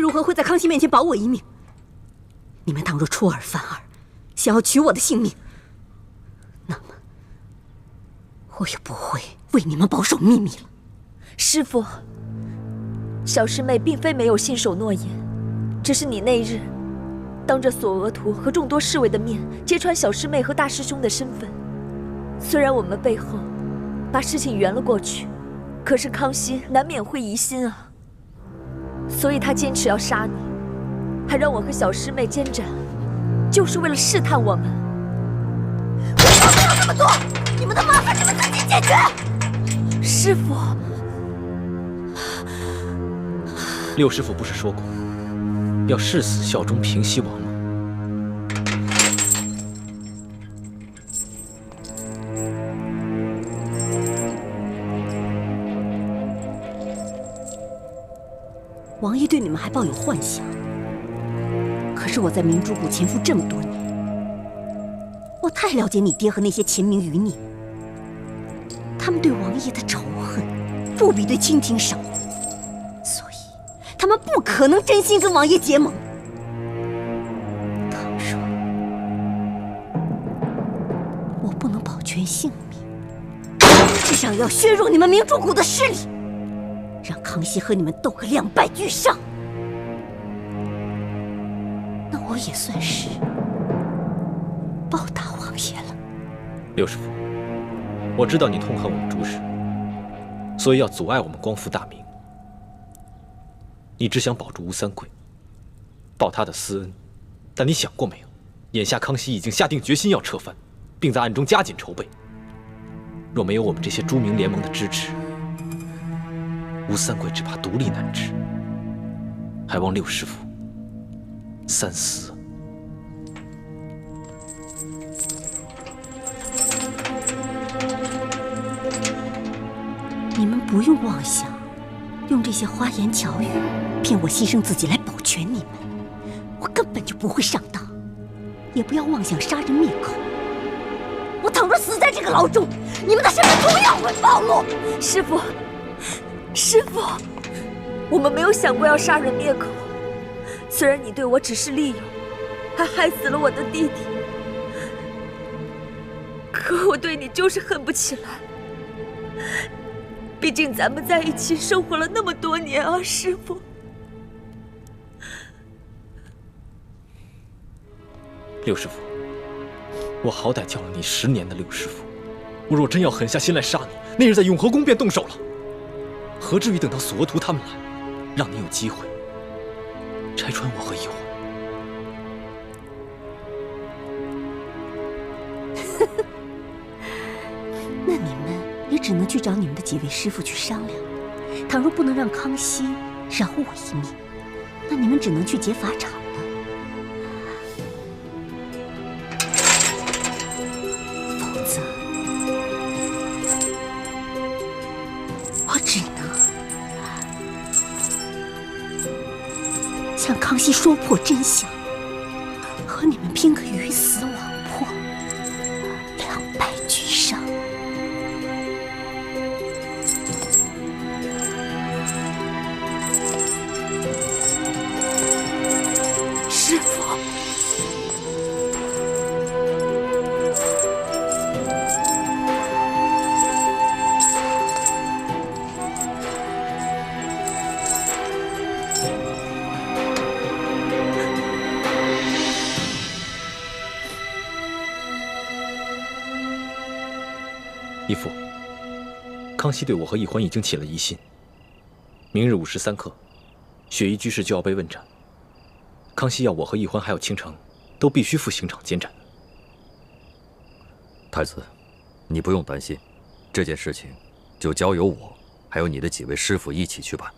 如何会在康熙面前保我一命？你们倘若出尔反尔，想要取我的性命，那么我也不会为你们保守秘密了。师父，小师妹并非没有信守诺言，只是你那日当着索额图和众多侍卫的面揭穿小师妹和大师兄的身份。虽然我们背后把事情圆了过去，可是康熙难免会疑心啊，所以他坚持要杀你，还让我和小师妹监斩，就是为了试探我们。我说不要这么做，你们的麻烦你们自己解决。师父，六师父不是说过要誓死效忠平西王吗？王爷对你们还抱有幻想，可是我在明珠谷潜伏这么多年，我太了解你爹和那些秦明余孽，他们对王爷的仇恨不比对清廷少，所以他们不可能真心跟王爷结盟。倘若我不能保全性命，至少要削弱你们明珠谷的势力，让康熙和你们斗个两败俱伤，那我也算是报答王爷了。六师父，我知道你痛恨我们朱氏，所以要阻碍我们光复大明。你只想保住吴三桂，报他的私恩，但你想过没有？眼下康熙已经下定决心要撤藩，并在暗中加紧筹备。若没有我们这些朱明联盟的支持，吴三桂只怕独立难支，还望六师父三思。你们不用妄想用这些花言巧语骗我牺牲自己来保全你们，我根本就不会上当。也不要妄想杀人灭口，我倘若死在这个牢中，你们的身份同样会暴露。师父，师父，我们没有想过要杀人灭口。虽然你对我只是利用，还害死了我的弟弟，可我对你就是恨不起来。毕竟咱们在一起生活了那么多年啊，师父。六师父，我好歹叫了你10年的六师父，我若真要狠下心来杀你，那日在永和宫便动手了，何至于等到索额图他们来，让你有机会拆穿我和义皇？那你们也只能去找你们的几位师傅去商量。倘若不能让康熙饶我一命，那你们只能去劫法场了。否则，我只能向康熙说破真相，和你们拼个鱼死网破，两败俱伤。师父，义父，康熙对我和义欢已经起了疑心。明日午时3刻，雪衣居士就要被问斩。康熙要我和义欢还有倾城都必须赴刑场监斩。太子，你不用担心，这件事情就交由我还有你的几位师傅一起去办。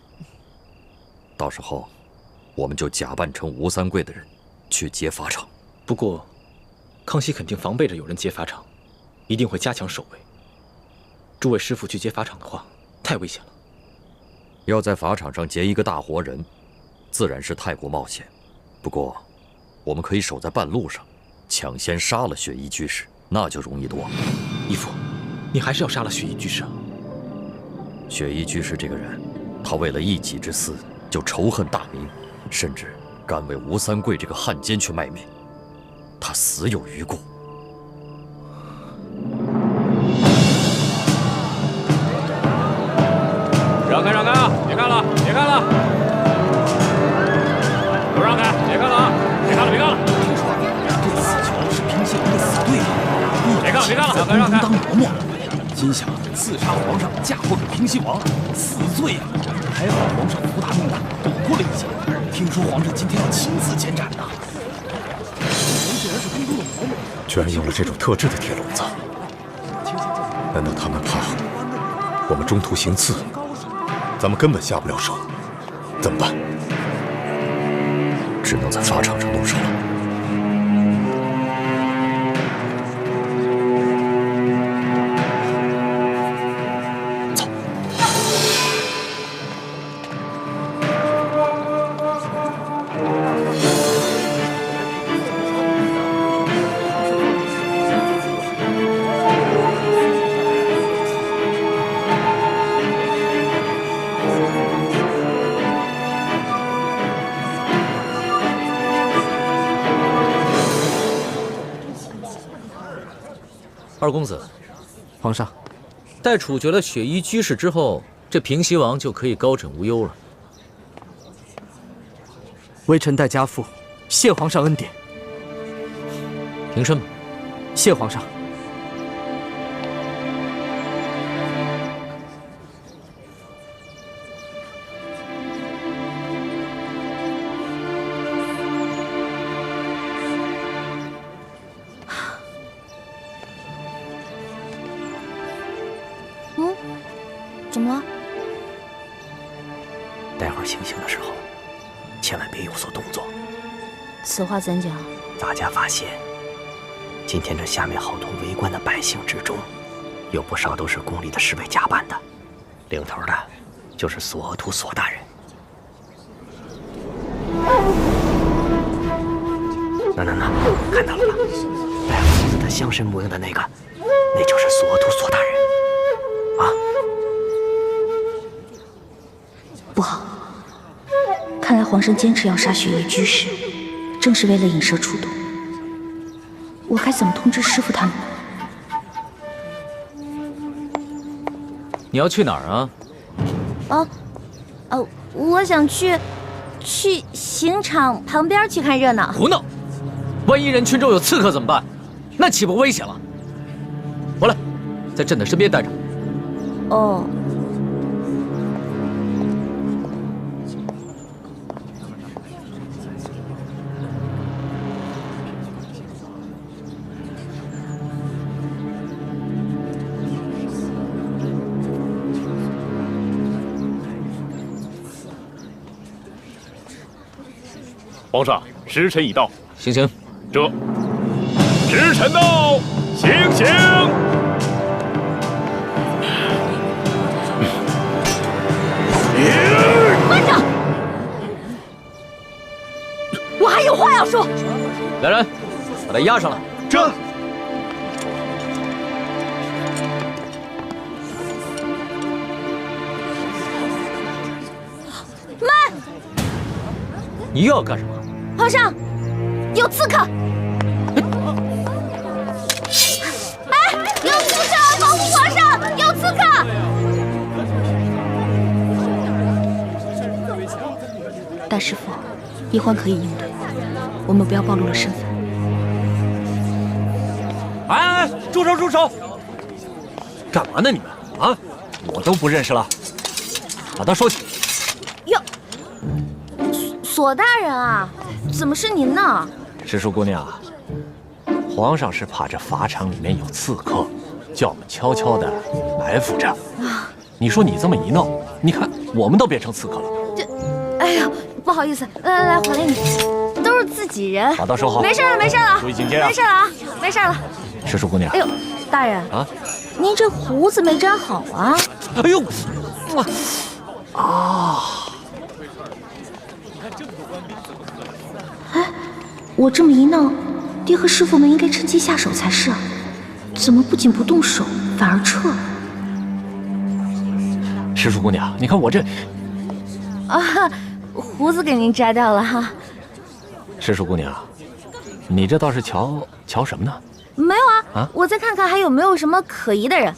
到时候，我们就假扮成吴三桂的人去劫法场。不过，康熙肯定防备着有人劫法场，一定会加强守卫。诸位师傅去劫法场的话，太危险了。要在法场上劫一个大活人，自然是太过冒险。不过，我们可以守在半路上，抢先杀了雪衣居士，那就容易多了。义父，你还是要杀了雪衣居士啊？雪衣居士这个人，他为了一己之私就仇恨大明，甚至敢为吴三桂这个汉奸去卖命，他死有余辜。让开，让开啊！别看了，别看了！都让开，别看了啊！别看了，别看了！听说这死囚是平西王的死对头，别看了，别看了！让开，让开！当嬷嬷，心想刺杀皇上，嫁祸给平西王，死罪啊！还好皇上福大命大，躲过了一劫。听说皇上今天要亲自监斩呢。居然用了这种特制的铁笼子，难道他们怕我们中途行刺？咱们根本下不了手，怎么办？只能在法场上动手了。走。二公子，皇上，待处决了雪衣居士之后，这平西王就可以高枕无忧了。微臣待家父，谢皇上恩典。平身吧。谢皇上。怎么了？待会儿行刑的时候，千万别有所动作。此话怎讲？大家发现，今天这下面好多围观的百姓之中，有不少都是宫里的侍卫假扮的，领头的就是索额图索大人。那，看到了吧？戴胡子的乡绅模样的那个，那就是索额图索大人。啊！不好，看来皇上坚持要杀雪衣居士，正是为了引蛇出洞。我该怎么通知师傅他们呢？你要去哪儿啊？我想去刑场旁边去看热闹。胡闹！万一人群中有刺客怎么办？那岂不危险了？回来，在朕的身边待着。哦。皇上，时辰已到，行刑。这时辰到，行刑。慢着，我还有话要说。来人，把他押上来。这。你又要干什么？皇上，有刺客！哎，有刺客！保护皇上！有刺客！大师傅，一欢可以应对，我们不要暴露了身份。哎，住手住手！干嘛呢你们啊？我都不认识了，把他收起。哟，索大人啊，怎么是您呢？石树姑娘，皇上是怕这法场里面有刺客，叫我们悄悄的埋伏着。你说你这么一闹，你看我们都变成刺客了。哎呀，不好意思，来，还你，都是自己人。把刀收好。没事了，注意警戒啊！没事了啊，没事了。石树姑娘，哎呦，大人啊，您这胡子没粘好啊！哎呦，啊！哎，我这么一闹，爹和师傅们应该趁机下手才是啊，怎么不仅不动手，反而撤了？石树姑娘，你看我这……啊，胡子给您摘掉了哈。石树姑娘，你这倒是瞧什么呢？没有啊，我再看看还有没有什么可疑的人。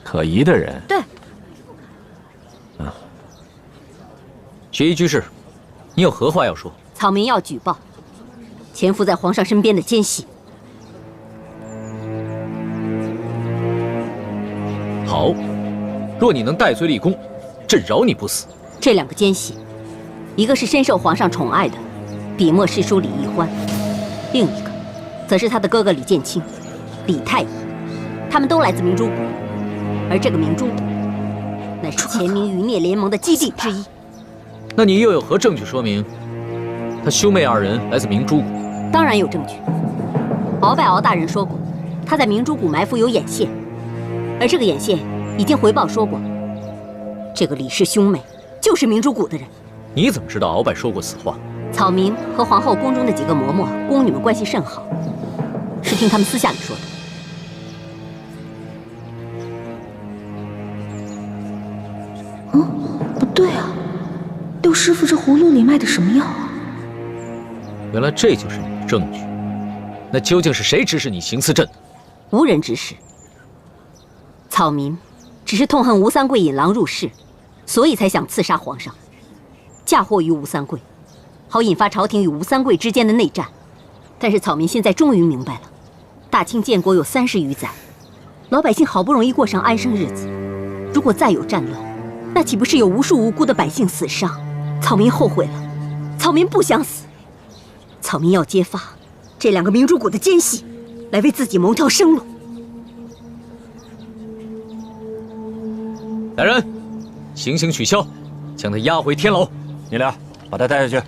可疑的人？对。学医居士，你有何话要说？草民要举报潜伏在皇上身边的奸细。好，若你能戴罪立功，朕饶你不死。这2个奸细，一个是深受皇上宠爱的笔墨诗书李义欢，另一个则是他的哥哥李建清、李太医，他们都来自明珠谷，而这个明珠谷乃是前明余孽联盟的基地之一。那你又有何证据说明他兄妹2人来自明珠谷？当然有证据。鳌拜鳌大人说过，他在明珠谷埋伏有眼线，而这个眼线已经回报说过，这个李氏兄妹就是明珠谷的人。你怎么知道鳌拜说过此话？草民和皇后宫中的几个嬷嬷、宫女们关系甚好，是听他们私下里说的。不对啊，六师傅这葫芦里卖的什么药啊？原来这就是你的证据。那究竟是谁指使你行刺朕的？无人指使。草民只是痛恨吴三桂引狼入室，所以才想刺杀皇上，嫁祸于吴三桂，好引发朝廷与吴三桂之间的内战。但是草民现在终于明白了，大清建国有30余载，老百姓好不容易过上安生日子，如果再有战乱，那岂不是有无数无辜的百姓死伤？草民后悔了，草民不想死，草民要揭发这2个明珠谷的奸细，来为自己谋条生路。来人，行刑取消，将他押回天牢。你俩把他带下去。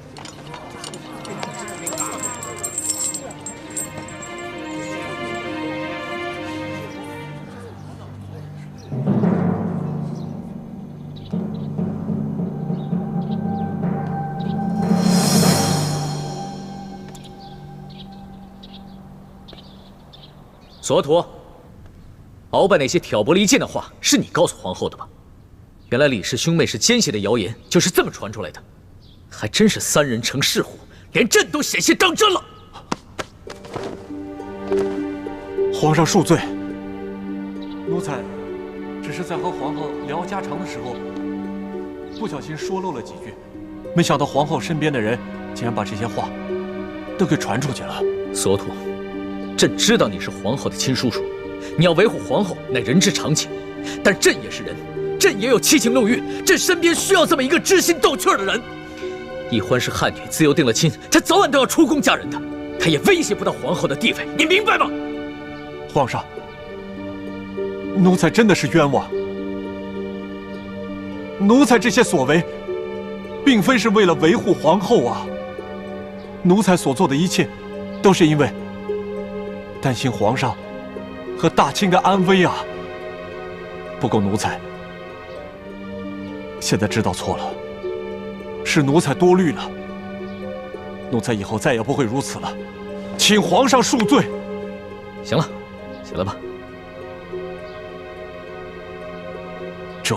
索图，鳌拜那些挑拨离间的话是你告诉皇后的吧？原来李氏兄妹是奸细的谣言就是这么传出来的，还真是3人成事虎，连朕都险些当真了。皇上恕罪，奴才只是在和皇后聊家常的时候，不小心说漏了几句，没想到皇后身边的人竟然把这些话都给传出去了。索图，朕知道你是皇后的亲叔叔，你要维护皇后乃人之常情，但朕也是人，朕也有七情六欲，朕身边需要这么一个知心斗趣的人。奕欢是汉女，自由定了亲，她早晚都要出宫嫁人的，她也威胁不到皇后的地位，你明白吗？皇上，奴才真的是冤枉。奴才这些所为，并非是为了维护皇后啊。奴才所做的一切，都是因为担心皇上和大清的安危啊。不过奴才现在知道错了，是奴才多虑了。奴才以后再也不会如此了，请皇上恕罪。行了，起来吧。这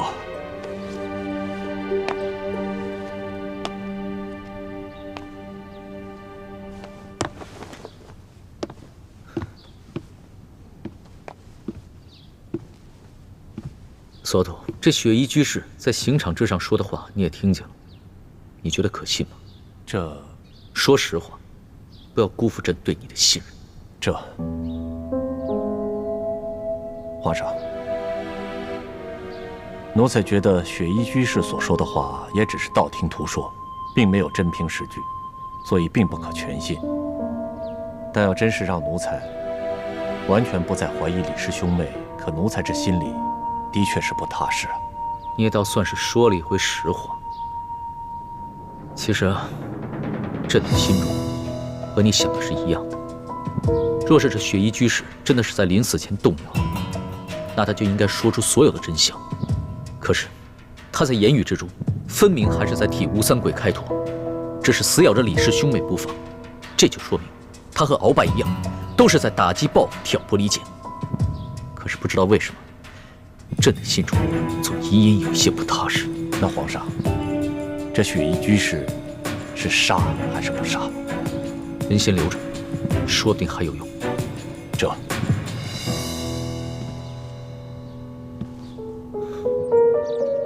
索图，这雪衣居士在刑场之上说的话你也听见了，你觉得可信吗？说实话，不要辜负朕对你的信任。皇上，奴才觉得雪衣居士所说的话也只是道听途说，并没有真凭实据，所以并不可全信。但要真是让奴才完全不再怀疑李氏兄妹，可奴才这心里的确是不踏实啊。你也倒算是说了一回实话。其实啊，朕的心中和你想的是一样的。若是这雪衣居士真的是在临死前动摇，那他就应该说出所有的真相。可是他在言语之中，分明还是在替吴三桂开脱，只是死咬着李氏兄妹不放。这就说明他和鳌拜一样，都是在打击报复、挑拨离间。可是不知道为什么，朕的心中总隐隐有些不踏实。那皇上，这雪衣居士是杀还是不杀？您先留着，说不定还有用。这。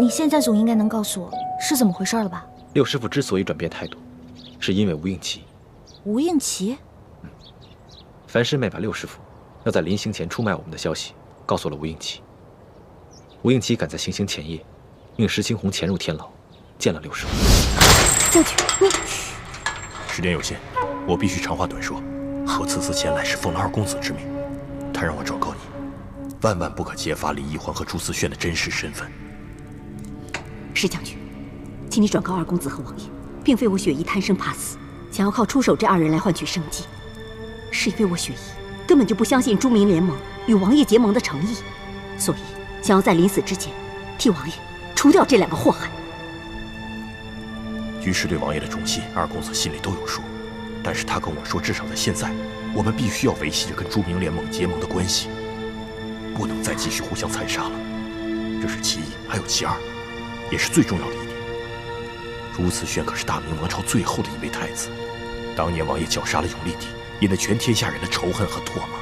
你现在总应该能告诉我是怎么回事了吧？六师傅之所以转变态度，是因为吴应奇。吴应奇？樊师妹把六师傅要在临行前出卖我们的消息告诉了吴应奇。吴应奇赶在行刑前夜，命石青红潜入天牢，见了六师傅。将军，你……时间有限，我必须长话短说。我此次前来是奉了二公子之命，他让我昭告你，万万不可揭发李义环和朱思炫的真实身份。石将军，请你转告二公子和王爷，并非我雪姨贪生怕死，想要靠出手这二人来换取生计，是因为我雪姨根本就不相信朱明联盟与王爷结盟的诚意，所以想要在临死之前替王爷除掉这两个祸害。居士对王爷的忠心，二公子心里都有数，但是他跟我说，至少在现在，我们必须要维系着跟朱明联盟结盟的关系，不能再继续互相残杀了。这是其一，还有其二。也是最重要的一点，朱思炫可是大明王朝最后的一位太子，当年王爷绞杀了永历帝，引得全天下人的仇恨和唾骂。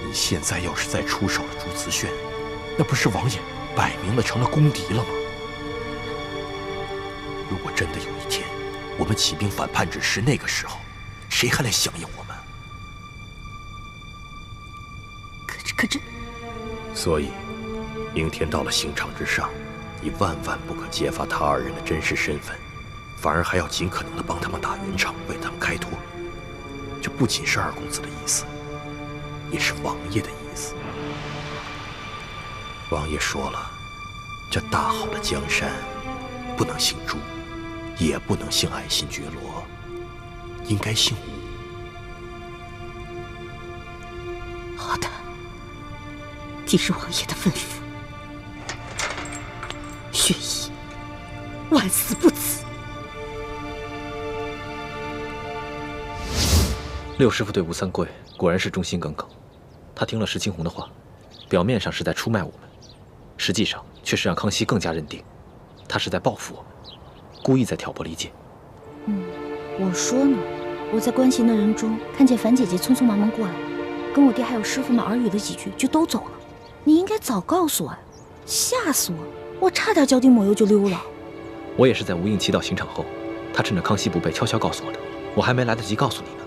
你现在要是再出手了朱思炫，那不是王爷摆明了成了公敌了吗？如果真的有一天我们起兵反叛之时，那个时候谁还来响应我们？可这……所以，明天到了刑场之上，你万万不可揭发他二人的真实身份，反而还要尽可能的帮他们打圆场，为他们开脱。这不仅是二公子的意思，也是王爷的意思。王爷说了，这大好的江山，不能姓朱，也不能姓爱新觉罗，应该姓吴。好的，既是王爷的吩咐，雪姨万死不辞。六师傅对吴三桂果然是忠心耿耿，他听了石青红的话，表面上是在出卖我们，实际上却是让康熙更加认定他是在报复我们，故意在挑拨离间。我说呢，我在关心的人中看见樊姐姐匆匆忙忙过来，跟我爹还有师傅们耳语了几句就都走了。你应该早告诉我呀，吓死我！我差点脚底抹油就溜了。我也是在吴应奇到刑场后，他趁着康熙不备悄悄告诉我的，我还没来得及告诉你呢。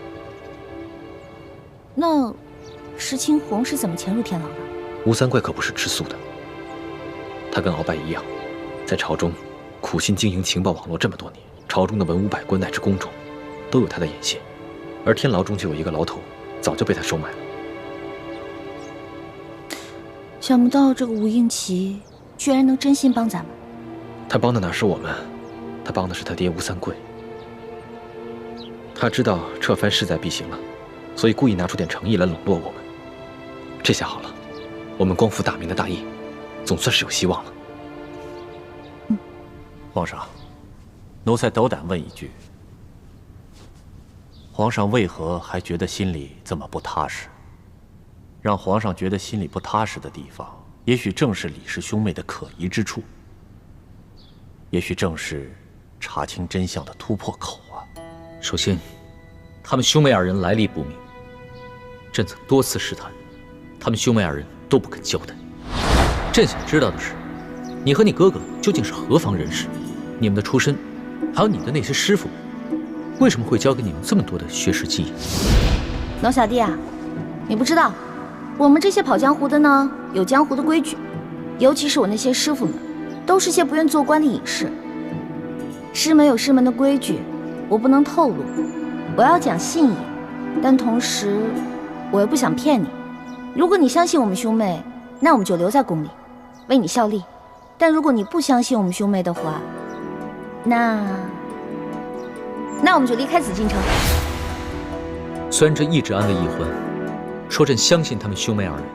那石青红是怎么潜入天牢的？吴三桂可不是吃素的，他跟鳌拜一样，在朝中苦心经营情报网络这么多年，朝中的文武百官乃至宫中，都有他的眼线，而天牢中就有一个牢头，早就被他收买了。想不到这个吴应奇居然能真心帮咱们。他帮的哪是我们，他帮的是他爹吴三桂。他知道撤藩势在必行了，所以故意拿出点诚意来笼络我们。这下好了，我们光复大明的大业，总算是有希望了。皇上，奴才斗胆问一句：皇上为何还觉得心里这么不踏实？让皇上觉得心里不踏实的地方，也许正是李氏兄妹的可疑之处，也许正是查清真相的突破口啊！首先，他们兄妹二人来历不明，朕曾多次试探，他们兄妹二人都不肯交代。朕想知道的是，你和你哥哥究竟是何方人士？你们的出身，还有你的那些师傅们，为什么会教给你们这么多的学识技艺？老小弟啊，你不知道，我们这些跑江湖的呢，有江湖的规矩，尤其是我那些师傅们，都是些不愿做官的隐士。师门有师门的规矩，我不能透露。我要讲信义，但同时我又不想骗你。如果你相信我们兄妹，那我们就留在宫里，为你效力；但如果你不相信我们兄妹的话，那我们就离开紫禁城。虽然朕一直安慰奕欢，说朕相信他们兄妹二人，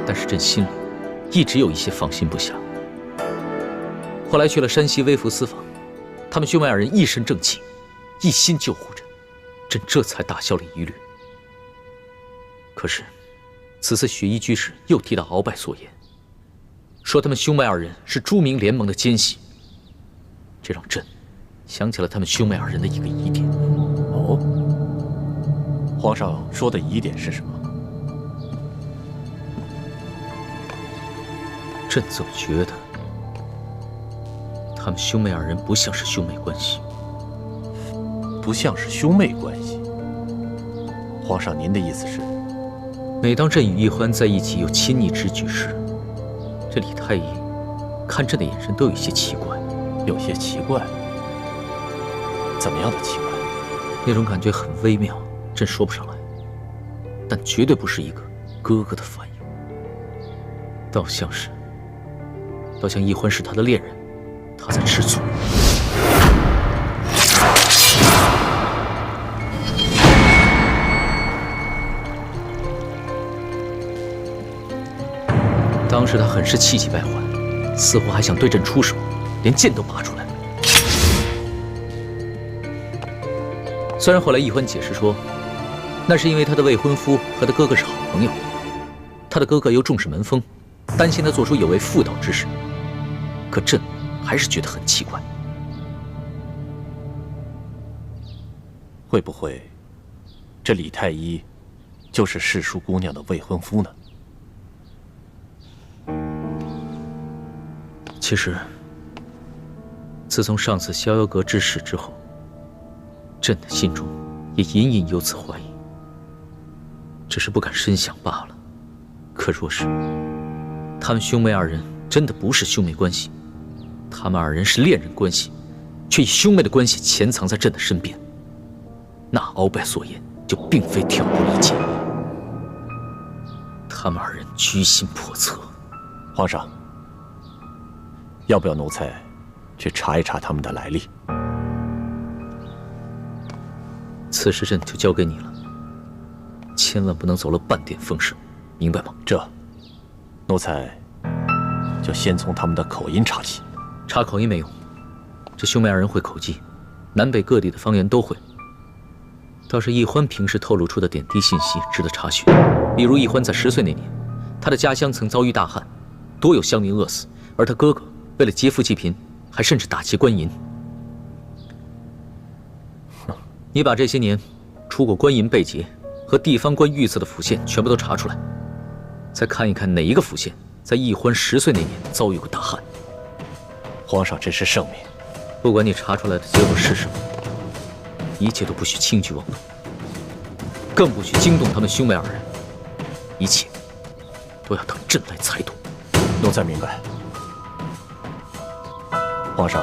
但是朕心里一直有一些放心不下。后来去了山西微服私访，他们兄妹二人一身正气，一心救护朕，朕这才打消了疑虑。可是，此次雪衣居士又提到鳌拜所言，说他们兄妹二人是朱明联盟的奸细。这让朕想起了他们兄妹二人的一个疑点。哦，皇上说的疑点是什么？朕总觉得他们兄妹二人不像是兄妹关系。不像是兄妹关系。皇上，您的意思是？每当朕与奕欢在一起有亲昵之举时，这李太医看朕的眼神都有些奇怪。有些奇怪？怎么样的奇怪？那种感觉很微妙，朕说不上来，但绝对不是一个哥哥的反应，倒像奕欢是他的恋人，他在吃醋。当时他很是气急败坏，似乎还想对朕出手，连剑都拔出来了。虽然后来奕欢解释说，那是因为他的未婚夫和他哥哥是好朋友，他的哥哥又重视门风，担心他做出有违妇道之事。可朕还是觉得很奇怪，会不会这李太医就是世淑姑娘的未婚夫呢？其实，自从上次逍遥阁之事之后，朕的心中也隐隐有此怀疑，只是不敢深想罢了。可若是他们兄妹二人真的不是兄妹关系，他们二人是恋人关系，却以兄妹的关系潜藏在朕的身边，那鳌拜所言就并非挑拨离间。他们二人居心叵测。皇上，要不要奴才去查一查他们的来历？此事朕就交给你了，千万不能走了半点风声，明白吗？奴才就先从他们的口音查起。查口音没用，这兄妹二人会口技，南北各地的方言都会。倒是奕欢平时透露出的点滴信息值得查询，例如奕欢在10岁那年，他的家乡曾遭遇大旱，多有乡民饿死，而他哥哥为了劫富济贫，还甚至打劫官银。你把这些年出过官银被劫和地方官遇刺的府县全部都查出来，再看一看哪一个府县在奕欢10岁那年遭遇过大旱。皇上真是圣明。不管你查出来的结果是什么，一切都不许轻举妄动，更不许惊动他们兄妹二人，一切都要等朕来裁夺。奴才明白。皇上，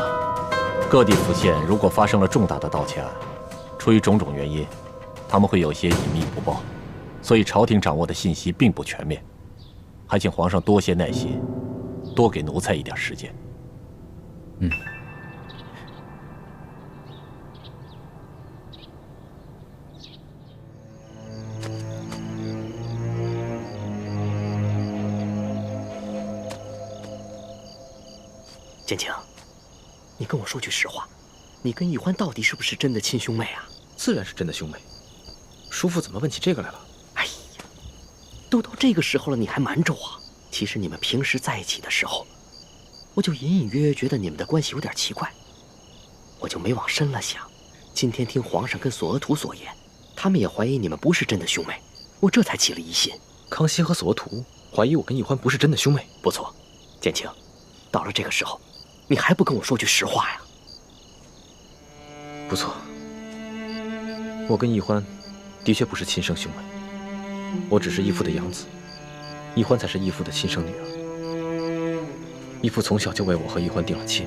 各地府县如果发生了重大的盗窃案，出于种种原因，他们会有些隐秘不报，所以朝廷掌握的信息并不全面，还请皇上多些耐心，多给奴才一点时间。建清，你跟我说句实话，你跟奕欢到底是不是真的亲兄妹啊？自然是真的兄妹。叔父怎么问起这个来了？哎呀，都到这个时候了，你还瞒着我？其实你们平时在一起的时候，我就隐隐约约觉得你们的关系有点奇怪，我就没往深了想。今天听皇上跟索额图所言，他们也怀疑你们不是真的兄妹，我这才起了疑心。康熙和索额图怀疑我跟奕欢不是真的兄妹？不错，建清，到了这个时候，你还不跟我说句实话呀？不错，我跟奕欢的确不是亲生兄妹，我只是义父的养子，奕欢才是义父的亲生女儿。义父从小就为我和奕欢定了亲，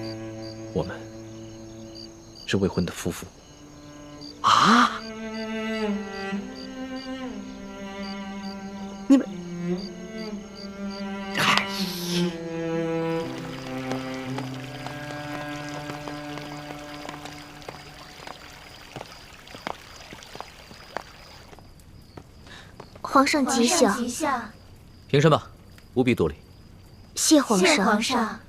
我们是未婚的夫妇。啊？你们……嗨！皇上吉祥。平身吧，不必多礼。谢皇上。皇上。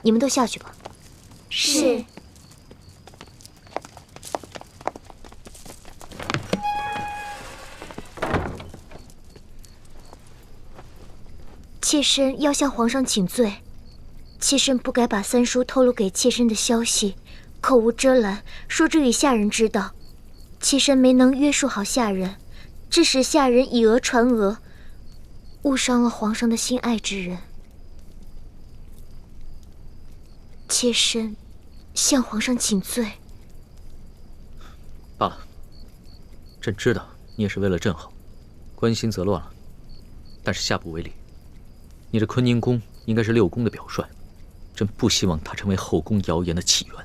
你们都下去吧。是。妾身要向皇上请罪，妾身不该把三叔透露给妾身的消息口无遮拦，说之与下人知道。妾身没能约束好下人，致使下人以讹传讹，误伤了皇上的心爱之人。妾身向皇上请罪。罢了，朕知道你也是为了朕好，关心则乱了，但是下不为例。你的坤宁宫应该是6宫的表率，朕不希望它成为后宫谣言的起源。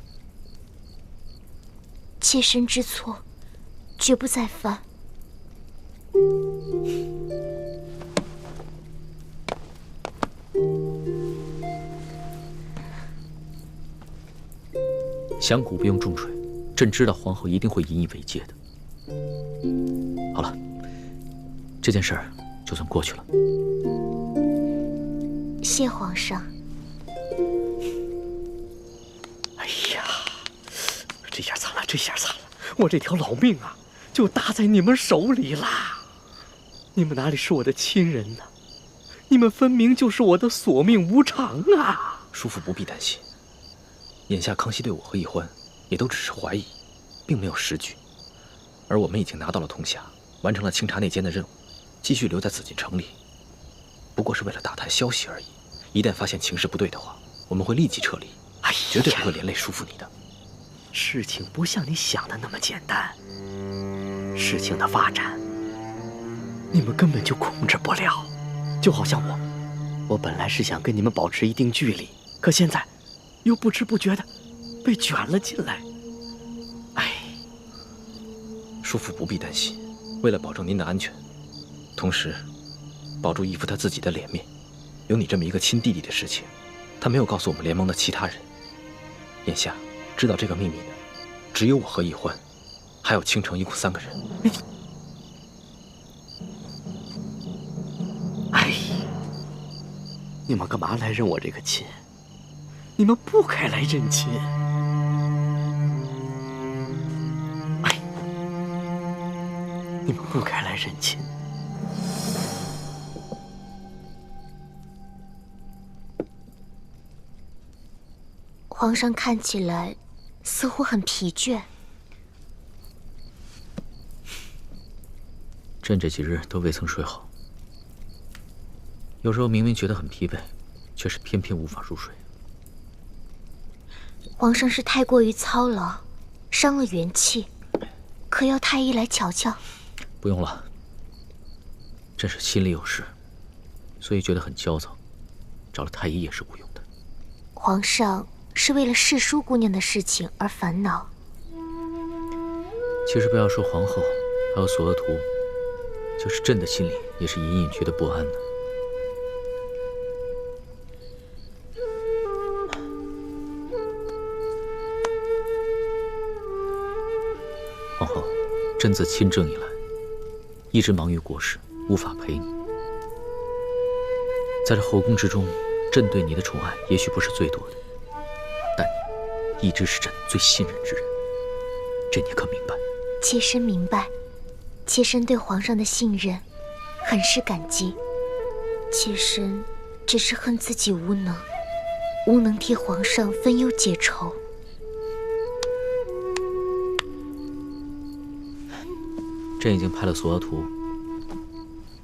妾身知错，绝不再犯。响鼓不用重锤，朕知道皇后一定会引以为戒的。好了，这件事儿就算过去了。谢皇上。哎呀，这下惨了，这下惨了！我这条老命啊，就搭在你们手里啦！你们哪里是我的亲人呢？你们分明就是我的索命无常啊！叔父不必担心，眼下康熙对我和奕欢也都只是怀疑，并没有实据。而我们已经拿到了通匣，完成了清查内奸的任务，继续留在紫禁城里，不过是为了打探消息而已。一旦发现情势不对的话，我们会立即撤离，绝对不会连累叔父你的。事情不像你想的那么简单，事情的发展，你们根本就控制不了。就好像我本来是想跟你们保持一定距离，可现在又不知不觉的被卷了进来。哎，叔父不必担心，为了保证您的安全，同时保住义父他自己的脸面，有你这么一个亲弟弟的事情，他没有告诉我们联盟的其他人。眼下知道这个秘密的，只有我和奕欢，还有倾城一库3个人。哎，你们干嘛来认我这个亲？你们不该来认亲。哎，你们不该来认亲。皇上看起来似乎很疲倦。朕这几日都未曾睡好，有时候明明觉得很疲惫，却是偏偏无法入睡。皇上是太过于操劳，伤了元气，可要太医来瞧瞧？不用了，朕是心里有事，所以觉得很焦躁，找了太医也是无用的。皇上是为了世淑姑娘的事情而烦恼。其实不要说皇后，还有索额图，就是朕的心里也是隐隐觉得不安的。皇后，朕自亲政以来，一直忙于国事，无法陪你。在这后宫之中，朕对你的宠爱也许不是最多的，但你一直是朕最信任之人，这你可明白？妾身明白，妾身对皇上的信任很是感激。妾身只是恨自己无能，无能替皇上分忧解愁。朕已经派了索额图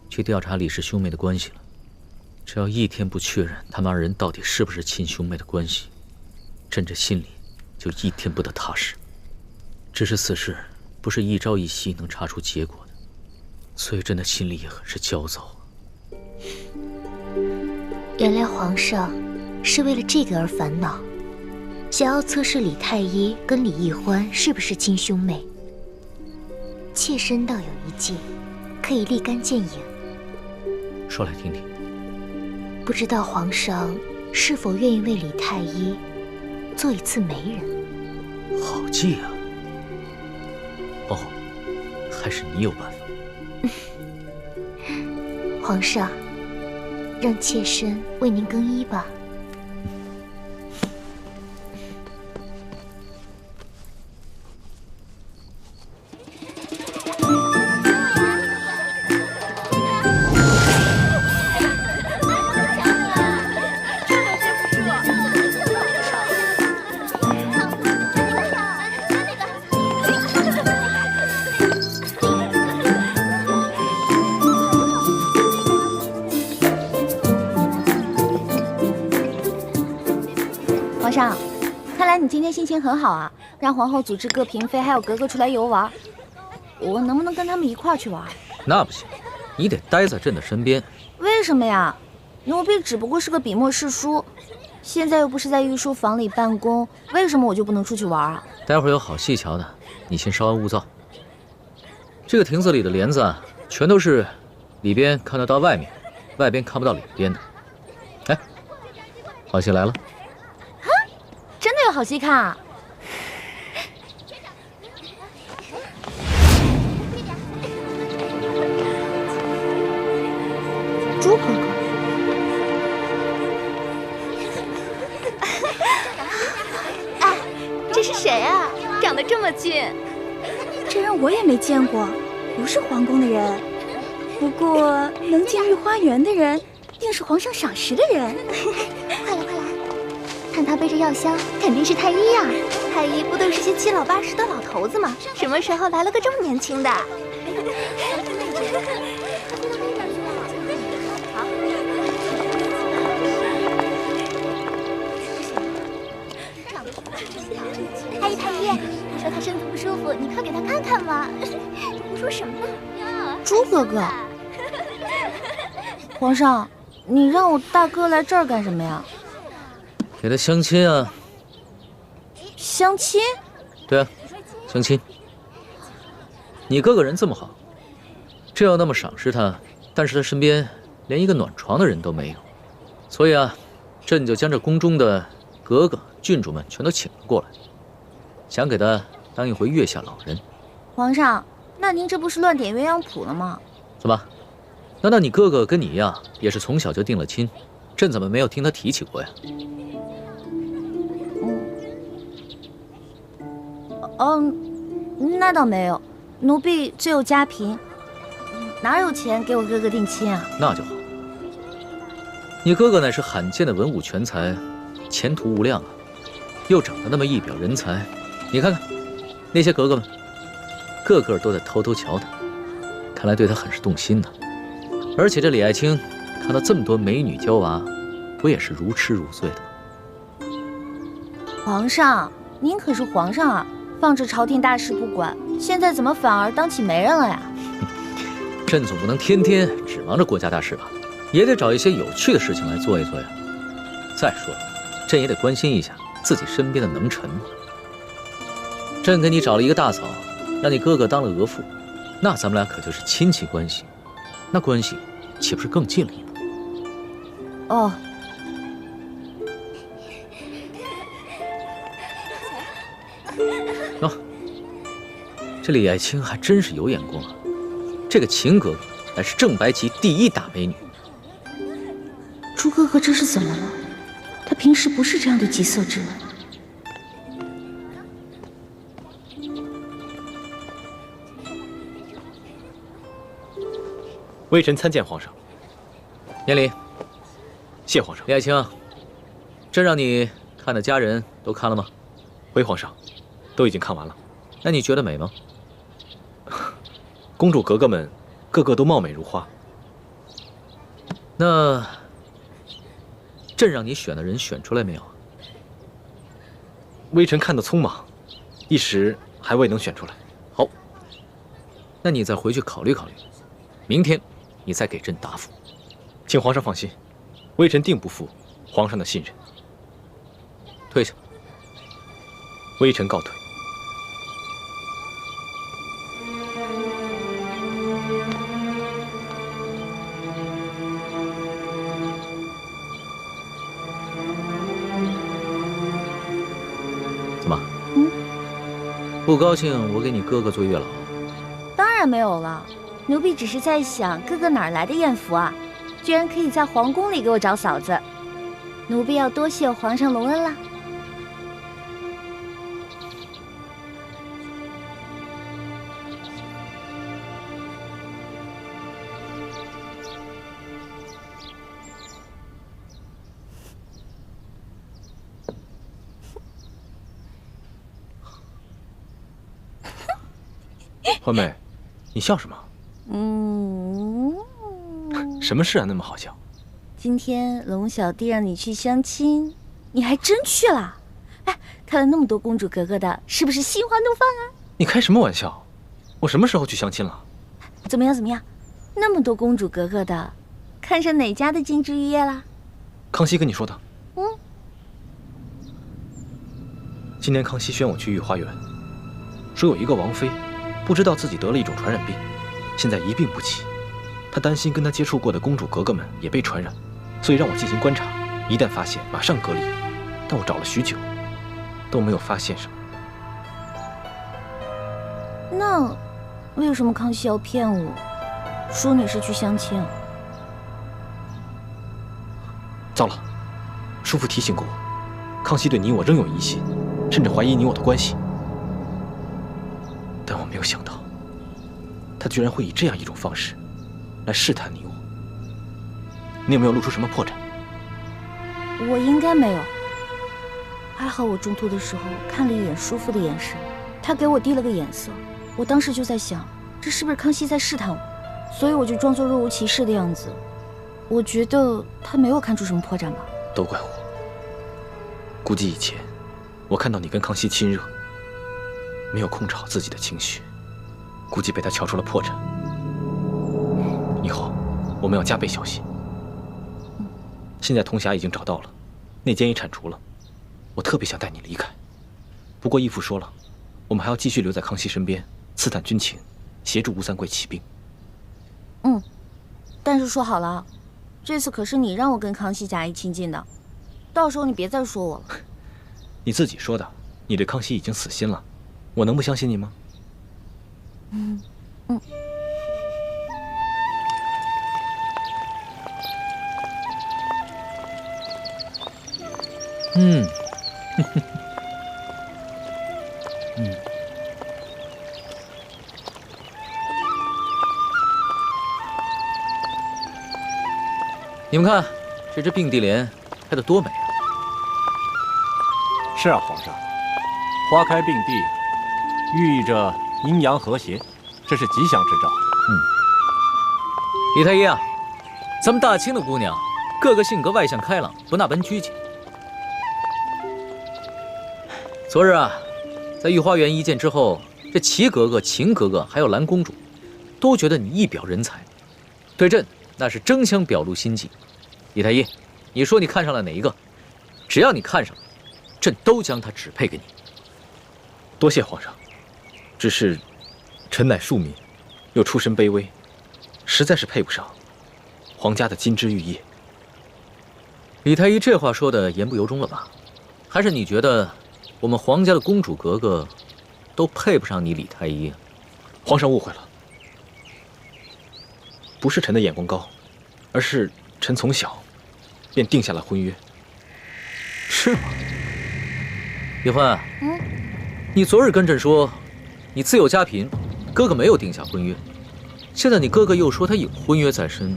去调查李氏兄妹的关系了。只要一天不确认他们2人到底是不是亲兄妹的关系，朕这心里就一天不得踏实。只是此事不是一朝一夕能查出结果的，所以朕的心里也很是焦躁。原来皇上是为了这个而烦恼，想要测试李太医跟李奕欢是不是亲兄妹。妾身倒有一计，可以立竿见影。说来听听。不知道皇上是否愿意为李太医做一次媒人？好计啊！皇后，还是你有办法。皇上，让妾身为您更衣吧。你今天心情很好啊，让皇后组织各嫔妃还有格格出来游玩，我能不能跟他们一块儿去玩？那不行，你得待在朕的身边。为什么呀？奴婢只不过是个笔墨侍书，现在又不是在御书房里办公，为什么我就不能出去玩啊？待会儿有好戏瞧的，你先稍安勿躁。这个亭子里的帘子啊，全都是里边看得到外面，外边看不到里边的。哎，好戏来了！啊，真的有好戏看啊！猪哥哥。哎，这是谁啊？长得这么俊。这人我也没见过，不是皇宫的人。不过能进御花园的人，定是皇上赏识的人。快来快来，看他背着药箱，肯定是太医呀。太医不都是些七老八十的老头子吗？什么时候来了个这么年轻的？太医太医，他说他身子不舒服，你快给他看看嘛。胡说什么呢？猪哥哥，皇上，你让我大哥来这儿干什么呀？给他相亲啊。相亲？对啊，相亲。你哥哥人这么好，朕要那么赏识他，但是他身边连一个暖床的人都没有，所以啊，朕就将这宫中的格格、郡主们全都请了过来，想给他当一回月下老人。皇上，那您这不是乱点鸳鸯谱了吗？怎么？难道你哥哥跟你一样，也是从小就定了亲？朕怎么没有听他提起过呀？那倒没有，奴婢最有家贫，哪有钱给我哥哥定亲啊？那就好。你哥哥乃是罕见的文武全才，前途无量啊，又长得那么一表人才，你看看那些格格们，个个都在偷偷瞧他，看来对他很是动心呢。而且这李爱卿看到这么多美女娇娃，不也是如痴如醉的吗？皇上，您可是皇上啊，放着朝廷大事不管，现在怎么反而当起媒人了呀？朕总不能天天只忙着国家大事吧，也得找一些有趣的事情来做一做呀。再说了，朕也得关心一下自己身边的能臣嘛。朕给你找了一个大嫂，让你哥哥当了额驸，那咱们俩可就是亲戚关系，那关系岂不是更近了一步？哦。哦，这李爱卿还真是有眼光啊！这个秦格格乃是正白旗第一大美女。猪哥哥这是怎么了？他平时不是这样的急色之人。微臣参见皇上。免礼。谢皇上。李爱卿，朕让你看的佳人都看了吗？回皇上，都已经看完了。那你觉得美吗？公主格格们个个都貌美如花。那朕让你选的人选出来没有？微臣看得匆忙，一时还未能选出来。好，那你再回去考虑考虑，明天你再给朕答复。请皇上放心，微臣定不负皇上的信任。退下。微臣告退。怎么？不高兴我给你哥哥做月老？当然没有了，奴婢只是在想，哥哥哪儿来的艳福啊，居然可以在皇宫里给我找嫂子。奴婢要多谢皇上隆恩啦。欢妹，你笑什么？什么事啊，那么好笑？今天龙小弟让你去相亲，你还真去了？哎，看了那么多公主格格的，是不是心花怒放啊？你开什么玩笑？我什么时候去相亲了？怎么样？怎么样？那么多公主格格的，看上哪家的金枝玉叶啦？康熙跟你说的。嗯。今年康熙宣我去御花园，说有一个王妃，不知道自己得了一种传染病，现在一病不起。他担心跟他接触过的公主格格们也被传染，所以让我进行观察，一旦发现马上隔离。但我找了许久，都没有发现什么。那为什么康熙要骗我，说你是去相亲啊？糟了，叔父提醒过我，康熙对你我仍有疑心，甚至怀疑你我的关系。但我没有想到，他居然会以这样一种方式来试探你我。你有没有露出什么破绽？我应该没有。还好我中途的时候看了一眼叔父的眼神，他给我递了个眼色，我当时就在想，这是不是康熙在试探我？所以我就装作若无其事的样子。我觉得他没有看出什么破绽吧。都怪我。估计以前我看到你跟康熙亲热，没有控制好自己的情绪，估计被他瞧出了破绽。以后我们要加倍小心。现在铜匣已经找到了，内奸也铲除了，我特别想带你离开。不过义父说了，我们还要继续留在康熙身边，刺探军情，协助吴三桂起兵。嗯，但是说好了，这次可是你让我跟康熙假意亲近的，到时候你别再说我了。你自己说的，你对康熙已经死心了，我能不相信你吗？嗯。你们看，这只并蒂莲开得多美啊！是啊，皇上，花开并蒂，寓意着阴阳和谐，这是吉祥之兆。李太医啊，咱们大清的姑娘，个个性格外向开朗，不那般拘谨。昨日啊，在御花园一见之后，这齐格格、秦格格还有兰公主，都觉得你一表人才，对朕那是争相表露心迹。李太医，你说你看上了哪一个？只要你看上了，朕都将她指配给你。多谢皇上，只是臣乃庶民，又出身卑微，实在是配不上皇家的金枝玉叶。李太医这话说的言不由衷了吧？还是你觉得我们皇家的公主格格都配不上你李太医啊？皇上误会了，不是臣的眼光高，而是臣从小便定下了婚约。是吗？李欢，你昨日跟朕说你自幼家贫，哥哥没有定下婚约，现在你哥哥又说他有婚约在身，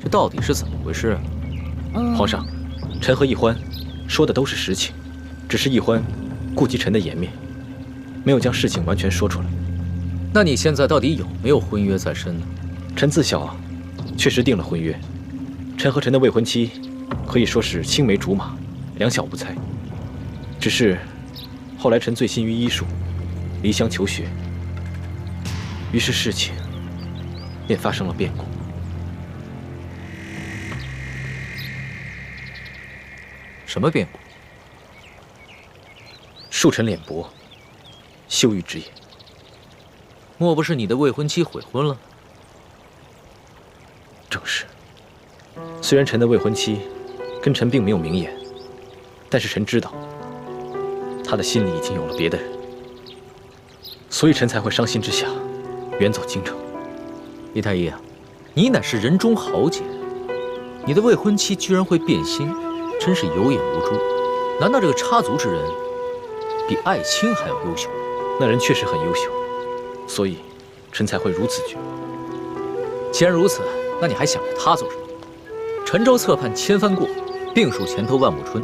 这到底是怎么回事啊？皇上，臣和奕欢说的都是实情，只是奕欢顾及臣的颜面，没有将事情完全说出来。那你现在到底有没有婚约在身呢？臣自小确实定了婚约，臣和臣的未婚妻可以说是青梅竹马，两小无猜。只是后来臣醉心于医术，离乡求学，于是事情便发生了变故。什么变故？恕臣脸薄，羞于直言。莫不是你的未婚妻悔婚了？正是。虽然臣的未婚妻跟臣并没有明言，但是臣知道，她的心里已经有了别的人，所以臣才会伤心之下远走京城。李太医啊，你乃是人中豪杰，你的未婚妻居然会变心，真是有眼无珠。难道这个插足之人比爱卿还要优秀？那人确实很优秀，所以臣才会如此觉。既然如此，那你还想着他做什么？沉舟侧畔千帆过，病树前头万木春。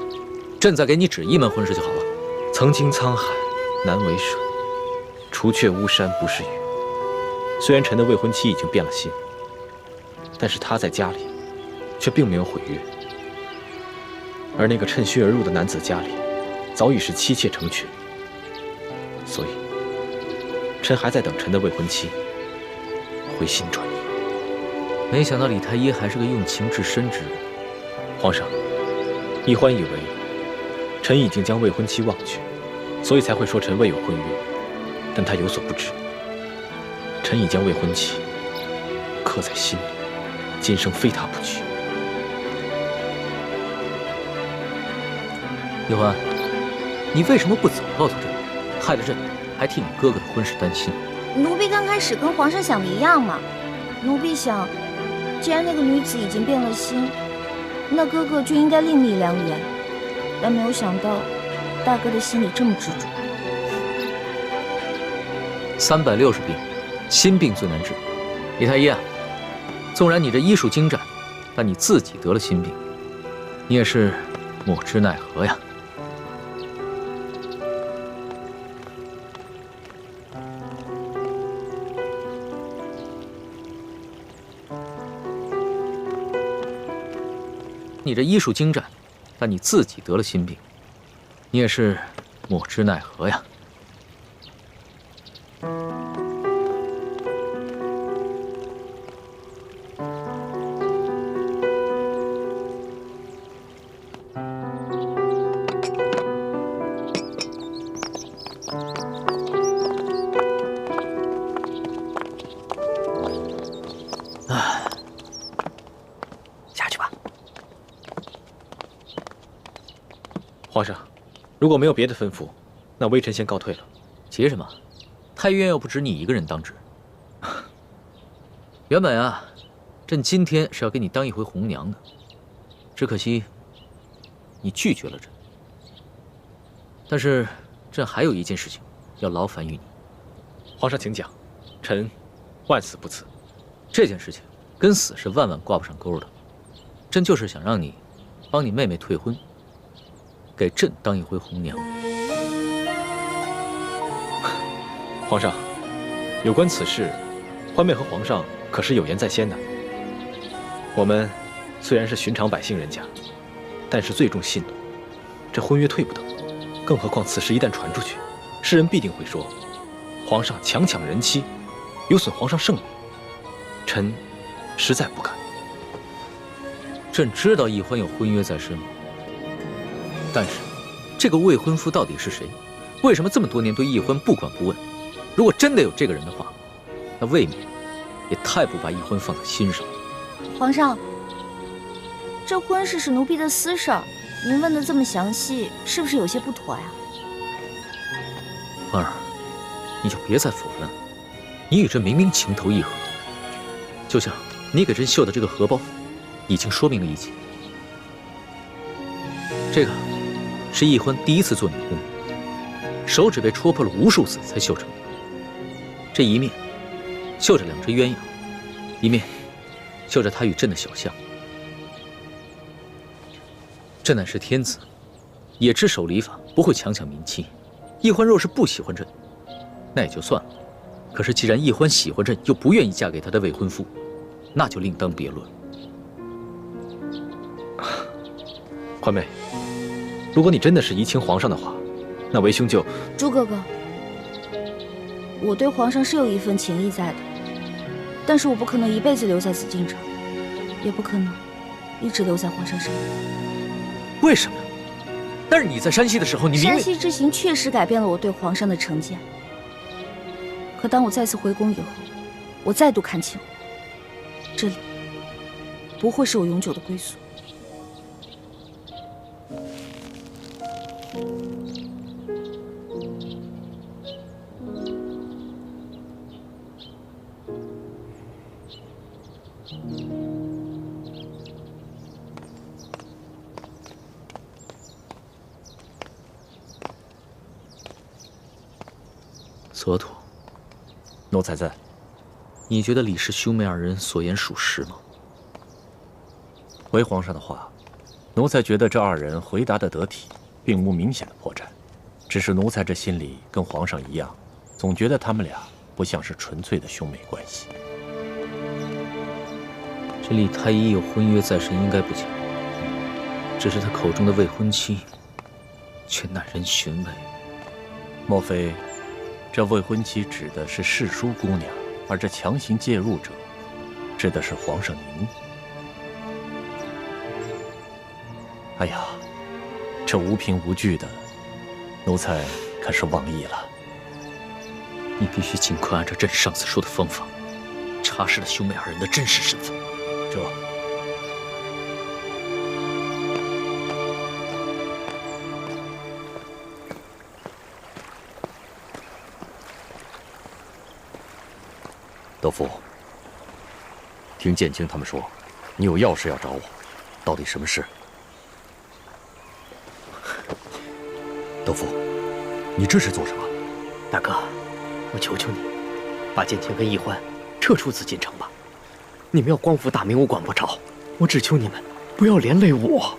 朕再给你指一门婚事就好了。曾经沧海难为水，除却巫山不是雨。虽然臣的未婚妻已经变了心，但是她在家里却并没有毁约。而那个趁虚而入的男子家里，早已是妻妾成群，所以臣还在等臣的未婚妻回心转意。没想到李太医还是个用情至深之人。皇上，奕欢以为臣已经将未婚妻忘却，所以才会说臣未有婚约，但他有所不知，臣已将未婚妻刻在心里，今生非她不娶。奕欢，你为什么不早告诉朕，害得朕还替你哥哥的婚事担心？奴婢刚开始跟皇上想的一样嘛。奴婢想，既然那个女子已经变了心，那哥哥就应该另觅良缘。但没有想到，大哥的心里这么执着。360病，心病最难治。李太医啊，纵然你这医术精湛，但你自己得了心病，你也是莫之奈何呀。你这医术精湛，但你自己得了心病，你也是莫之奈何呀。皇上，如果没有别的吩咐，那微臣先告退了。急什么？太医院又不止你一个人当值。原本啊，朕今天是要给你当一回红娘的，只可惜你拒绝了朕。但是朕还有一件事情要劳烦于你。皇上请讲，臣万死不辞。这件事情跟死是万万挂不上钩的。朕就是想让你帮你妹妹退婚，给朕当一回红娘。皇上，有关此事，欢妹和皇上可是有言在先的。我们虽然是寻常百姓人家，但是最重信诺，这婚约退不得。更何况此事一旦传出去，世人必定会说，皇上强抢人妻，有损皇上圣名。臣实在不敢。朕知道奕欢有婚约在身，但是这个未婚夫到底是谁？为什么这么多年对奕欢不管不问？如果真的有这个人的话，那未免也太不把奕欢放在心上了。皇上，这婚事是奴婢的私事儿，您问的这么详细，是不是有些不妥呀？欢儿，你就别再否认了。你与朕明明情投意合，就像你给朕绣的这个荷包，已经说明了一切。这个是奕欢第一次做你的宫女，手指被戳破了无数次才绣成。这一面绣着两只鸳鸯，一面绣着他与朕的小像。朕乃是天子，也知守礼法，不会强抢民妻。奕欢若是不喜欢朕，那也就算了。可是既然奕欢喜欢朕，又不愿意嫁给他的未婚夫，那就另当别论。欢妹，如果你真的是怡情皇上的话，那为兄就……朱哥哥，我对皇上是有一份情谊在的，但是我不可能一辈子留在紫禁城，也不可能一直留在皇上身边。为什么？但是你在山西的时候，你明明……山西之行确实改变了我对皇上的成见。可当我再次回宫以后，我再度看清，这里不会是我永久的归宿。左土，奴才在。你觉得李氏兄妹二人所言属实吗？回皇上的话，奴才觉得这二人回答的得体，并无明显的破绽。只是奴才这心里跟皇上一样，总觉得他们俩不像是纯粹的兄妹关系。这李太医有婚约在身，应该不假。只是他口中的未婚妻，却耐人寻味。莫非这未婚妻指的是世淑姑娘，而这强行介入者指的是皇上您？哎呀，这无凭无据的，奴才可是妄议了。你必须尽快按照朕上次说的方法，查实了兄妹二人的真实身份。这。德福，听建清他们说，你有要事要找我，到底什么事？德福，你这是做什么？大哥，我求求你，把建清跟易欢撤出紫禁城吧。你们要光复大明，我管不着，我只求你们不要连累我。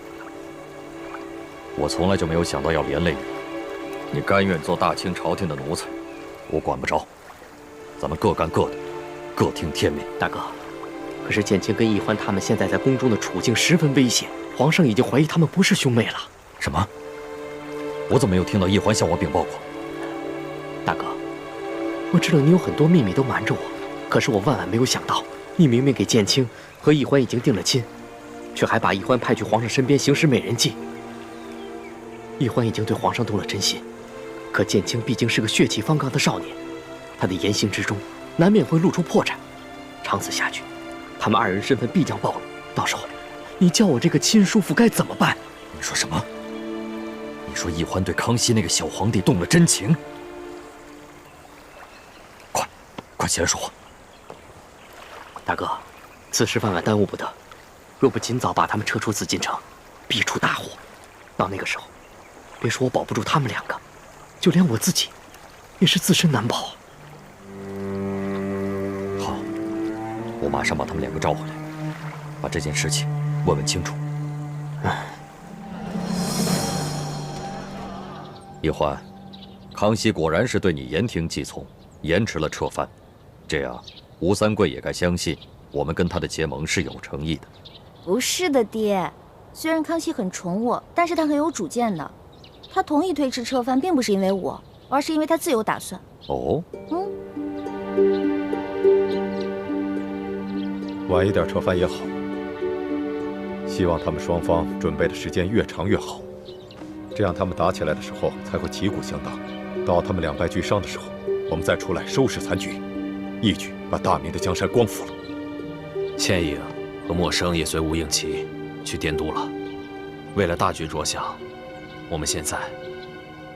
我从来就没有想到要连累你。你甘愿做大清朝廷的奴才，我管不着。咱们各干各的，各听天命。大哥，可是建清跟易欢他们现在在宫中的处境十分危险，皇上已经怀疑他们不是兄妹了。什么？我怎么没有听到易欢向我禀报过？大哥，我知道你有很多秘密都瞒着我，可是我万万没有想到，你明明给建清和易欢已经定了亲，却还把易欢派去皇上身边行使美人计。易欢已经对皇上动了真心，可建清毕竟是个血气方刚的少年，他的言行之中难免会露出破绽。长此下去，他们二人身份必将暴露，到时候你叫我这个亲叔父该怎么办？你说什么？你说易欢对康熙那个小皇帝动了真情？快起来说话！大哥，此事万万耽误不得，若不尽早把他们撤出紫禁城，必出大祸。到那个时候，别说我保不住他们两个，就连我自己也是自身难保。好，我马上把他们两个召回来，把这件事情问问清楚。易欢，康熙果然是对你言听计从，延迟了撤藩，这样吴三桂也该相信我们跟他的结盟是有诚意的。不是的，爹。虽然康熙很宠我，但是他很有主见的。他同意推迟撤藩，并不是因为我，而是因为他自有打算。哦。晚一点撤藩也好，希望他们双方准备的时间越长越好，这样他们打起来的时候才会旗鼓相当。到他们两败俱伤的时候，我们再出来收拾残局，一举把大明的江山光复了。倩影和默笙也随吴应奇去滇都了。为了大局着想，我们现在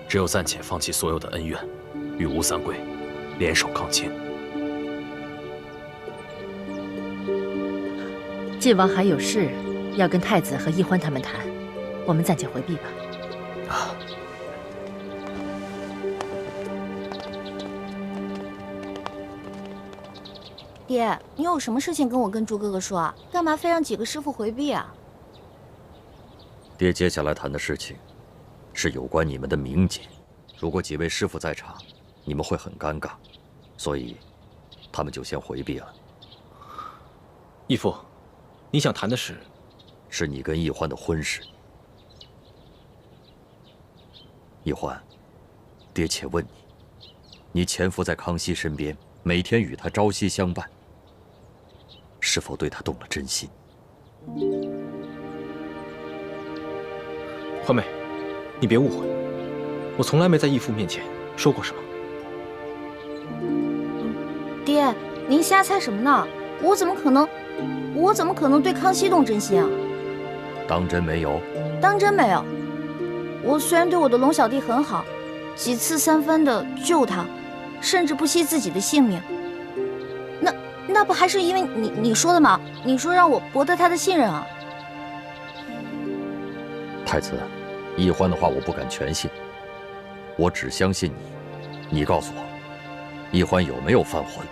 只有暂且放弃所有的恩怨，与吴三桂联手抗清。晋王还有事要跟太子和易欢他们谈，我们暂且回避吧。啊。爹，你有什么事情跟我跟朱哥哥说啊？干嘛非让几个师傅回避啊？爹接下来谈的事情，是有关你们的名节。如果几位师傅在场，你们会很尴尬，所以他们就先回避了。义父，你想谈的是你跟易欢的婚事。易欢，爹且问你，你潜伏在康熙身边，每天与他朝夕相伴，是否对他动了真心？欢妹，你别误会，我从来没在义父面前说过什么。爹，您瞎猜什么呢？我怎么可能对康熙动真心啊？当真没有？当真没有。我虽然对我的龙小弟很好，几次三番的救他，甚至不惜自己的性命，那不还是因为你说的吗？你说让我博得他的信任啊。太子，易欢的话我不敢全信，我只相信你。你告诉我，易欢有没有犯浑，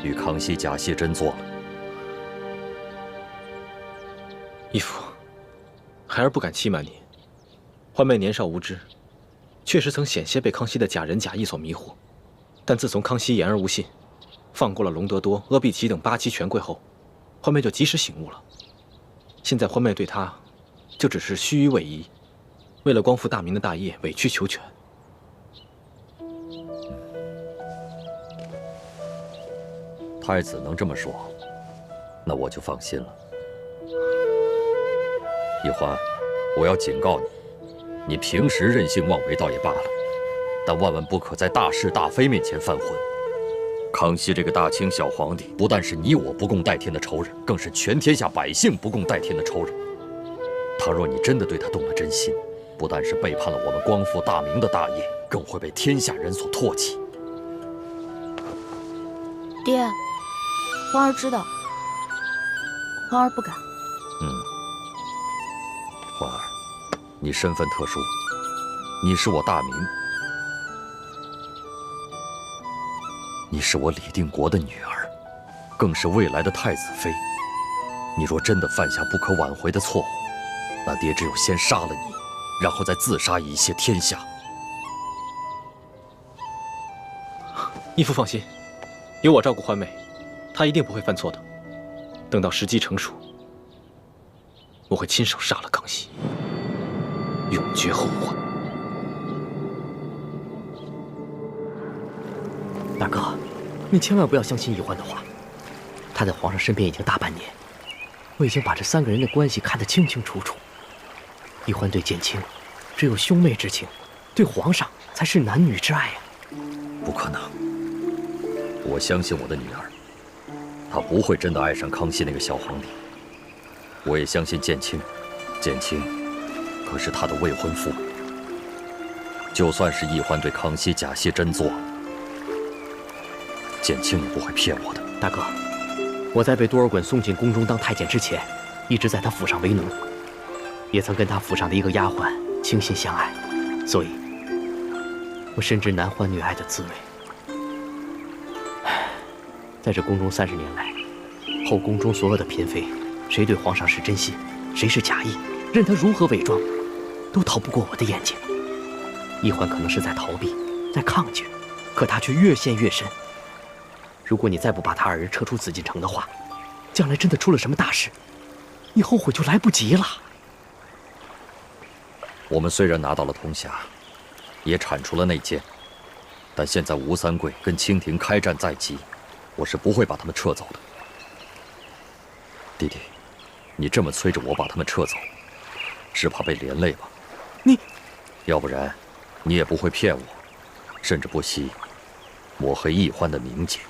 与康熙假戏真做了？义父，孩儿不敢欺瞒你，欢妹年少无知，确实曾险些被康熙的假仁假义所迷惑。但自从康熙言而无信，放过了隆德多、阿必齐等8旗权贵后，欢妹就及时醒悟了。现在欢妹对他就只是虚与委蛇，为了光复大明的大业，委曲求全。太子能这么说，那我就放心了。奕欢，我要警告你，你平时任性妄为倒也罢了，但万万不可在大是大非面前犯浑。康熙这个大清小皇帝，不但是你我不共戴天的仇人，更是全天下百姓不共戴天的仇人。倘若你真的对他动了真心，不但是背叛了我们光复大明的大业，更会被天下人所唾弃。爹，皇儿知道，皇儿不敢。欢儿，你身份特殊，你是我大明，你是我李定国的女儿，更是未来的太子妃。你若真的犯下不可挽回的错误，那爹只有先杀了你，然后再自杀以谢天下。义父放心，有我照顾欢妹，她一定不会犯错的。等到时机成熟，我会亲手杀了康熙，永绝后患。大哥，你千万不要相信奕欢的话。他在皇上身边已经大半年，我已经把这3个人的关系看得清清楚楚。奕欢对建清只有兄妹之情，对皇上才是男女之爱呀。不可能，我相信我的女儿，她不会真的爱上康熙那个小皇帝。我也相信建清，建清可是他的未婚夫。就算是奕欢对康熙假戏真做，建清也不会骗我的。大哥，我在被多尔衮送进宫中当太监之前，一直在他府上为奴，也曾跟他府上的一个丫鬟倾心相爱，所以我深知男欢女爱的滋味。在这宫中30年来，后宫中所有的嫔妃，谁对皇上是真心，谁是假意，任他如何伪装，都逃不过我的眼睛。奕欢可能是在逃避，在抗拒，可他却越陷越深。如果你再不把他2人撤出紫禁城的话，将来真的出了什么大事，你后悔就来不及了。我们虽然拿到了铜匣，也铲除了内奸，但现在吴三桂跟清廷开战在即，我是不会把他们撤走的。弟弟，你这么催着我把他们撤走，是怕被连累吧？你，要不然，你也不会骗我，甚至不惜抹黑奕欢的名节。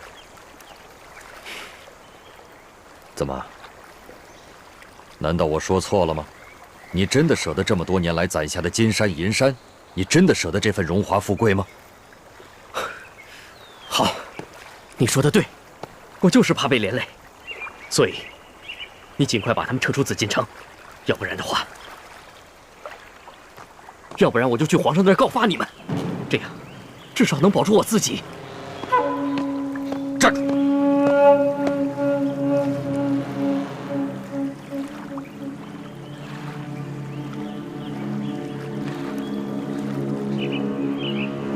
怎么？难道我说错了吗？你真的舍得这么多年来攒下的金山银山？你真的舍得这份荣华富贵吗？好，你说的对，我就是怕被连累，所以你尽快把他们撤出紫禁城，要不然我就去皇上那儿告发你们，这样至少能保住我自己。站住！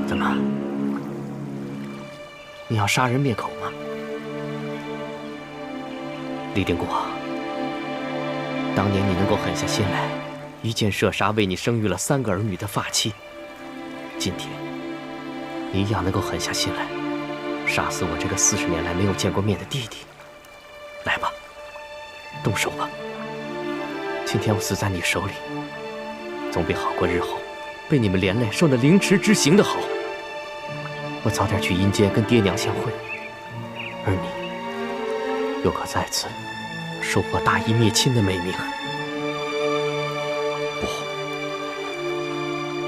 怎么？你要杀人灭口吗？李定国，当年你能够狠下心来，一箭射杀为你生育了3个儿女的发妻，今天你一样能够狠下心来，杀死我这个40年来没有见过面的弟弟。来吧，动手吧。今天我死在你手里，总比好过日后被你们连累受那凌迟之刑的好。我早点去阴间跟爹娘相会，而你又可在此收获大义灭亲的美名。不，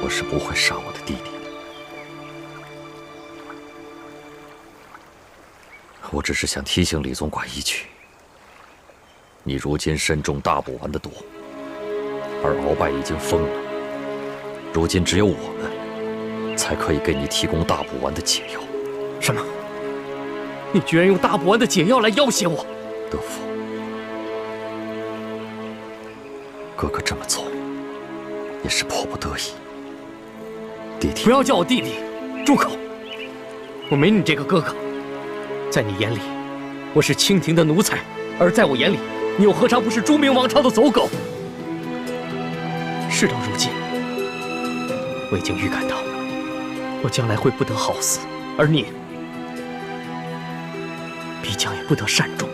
我是不会杀我的弟弟的。我只是想提醒李总管一句：你如今身中大补丸的毒，而鳌拜已经疯了，如今只有我们才可以给你提供大补丸的解药。什么？你居然用大补丸的解药来要挟我？德父，哥哥这么做也是迫不得已。弟弟，不要叫我弟弟，住口！我没你这个哥哥，在你眼里，我是清廷的奴才，而在我眼里，你又何尝不是朱明王朝的走狗？事到如今，我已经预感到，我将来会不得好死，而你必将也不得善终。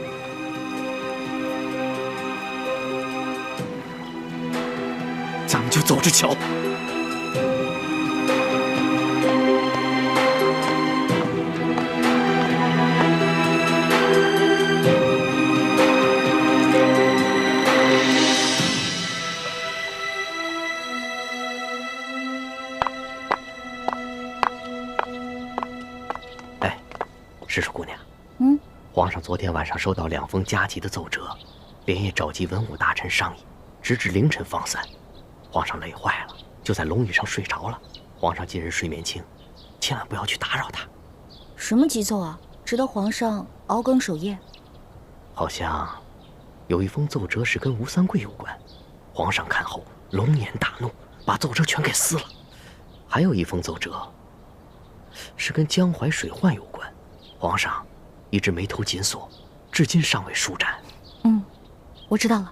咱们就走着瞧。石树姑娘，皇上昨天晚上收到2封加急的奏折，连夜召集文武大臣商议，直至凌晨方散。皇上累坏了，就在龙椅上睡着了。皇上今日睡眠轻，千万不要去打扰他。什么急奏啊，值得皇上熬更守夜？好像有一封奏折是跟吴三桂有关，皇上看后龙颜大怒，把奏折全给撕了。还有一封奏折是跟江淮水患有关。皇上一直眉头紧锁，至今尚未舒展。我知道了。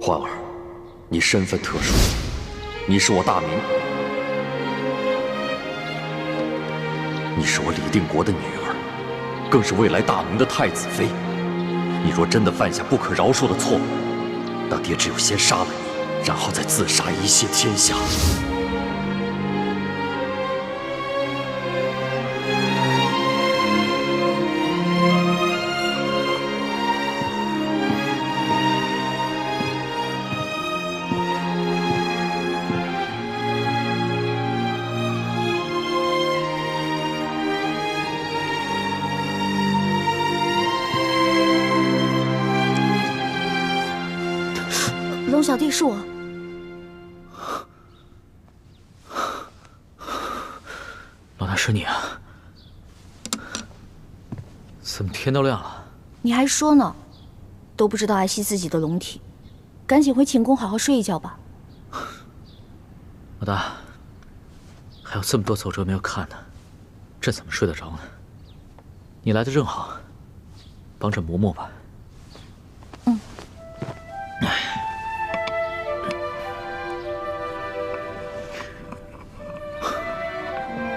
焕儿，你身份特殊。你是我大明，你是我李定国的女儿，更是未来大明的太子妃。你若真的犯下不可饶恕的错误，那爹只有先杀了你，然后再自杀以谢天下。龙小弟，是我。老大，是你啊？怎么天都亮了？你还说呢，都不知道爱惜自己的龙体，赶紧回寝宫好好睡一觉吧。老大，还有这么多奏折没有看呢，这怎么睡得着呢？你来的正好，帮朕磨磨吧。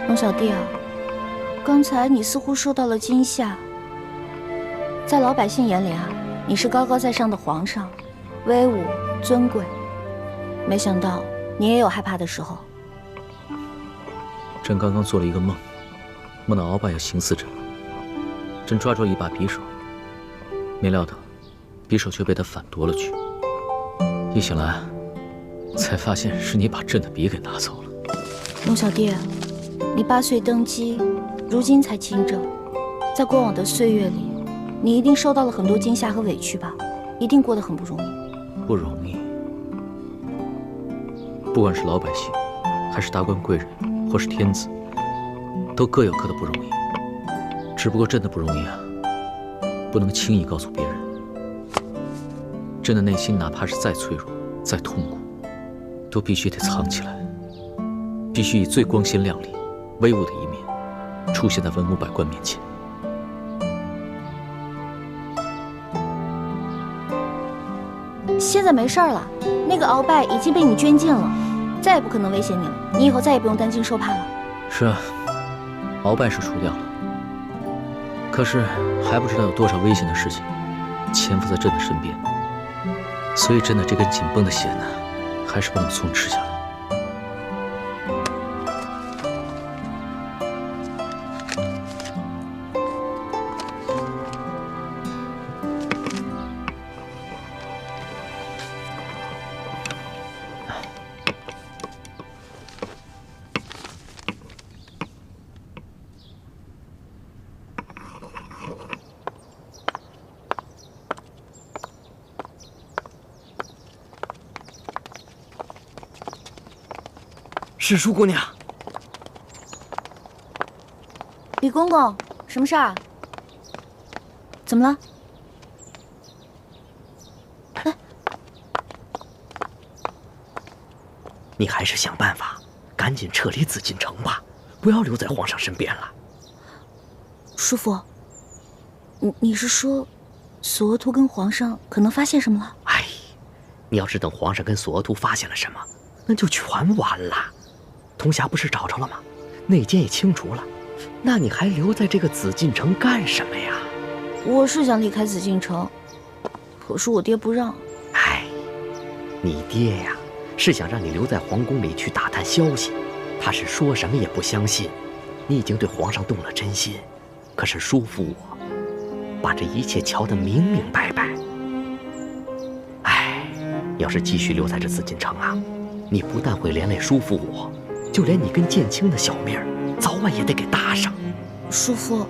龙小弟啊，刚才你似乎受到了惊吓。在老百姓眼里啊，你是高高在上的皇上，威武尊贵。没想到你也有害怕的时候。朕刚刚做了一个梦，梦到鳌拜要行刺朕，朕抓住了一把匕首，没料到匕首却被他反夺了去。一醒来，才发现是你把朕的笔给拿走了。龙小弟，你8岁登基，如今才亲政，在过往的岁月里，你一定受到了很多惊吓和委屈吧？一定过得很不容易。不容易。不管是老百姓，还是达官贵人，或是天子，都各有各的不容易。只不过朕的不容易啊，不能轻易告诉别人。朕的内心哪怕是再脆弱、再痛苦，都必须得藏起来，必须以最光鲜亮丽、威武的一面出现在文武百官面前。现在没事了，那个鳌拜已经被你圈禁了，再也不可能威胁你了。你以后再也不用担惊受怕了。是啊，鳌拜是除掉了，可是还不知道有多少危险的事情潜伏在朕的身边，所以朕的这根紧绷的弦呢，还是不能松弛下来。史书姑娘，李公公，什么事儿啊？怎么了？你还是想办法，赶紧撤离紫禁城吧，不要留在皇上身边了。叔父，你是说，索额图跟皇上可能发现什么了？哎，你要是等皇上跟索额图发现了什么，那就全完了。铜匣不是找着了吗？内奸也清除了，那你还留在这个紫禁城干什么呀？我是想离开紫禁城，可是我爹不让。哎，你爹呀，是想让你留在皇宫里去打探消息，他是说什么也不相信。你已经对皇上动了真心，可是叔父我把这一切瞧得明明白白。哎，要是继续留在这紫禁城啊，你不但会连累叔父我，就连你跟剑清的小命儿，早晚也得给搭上。叔父，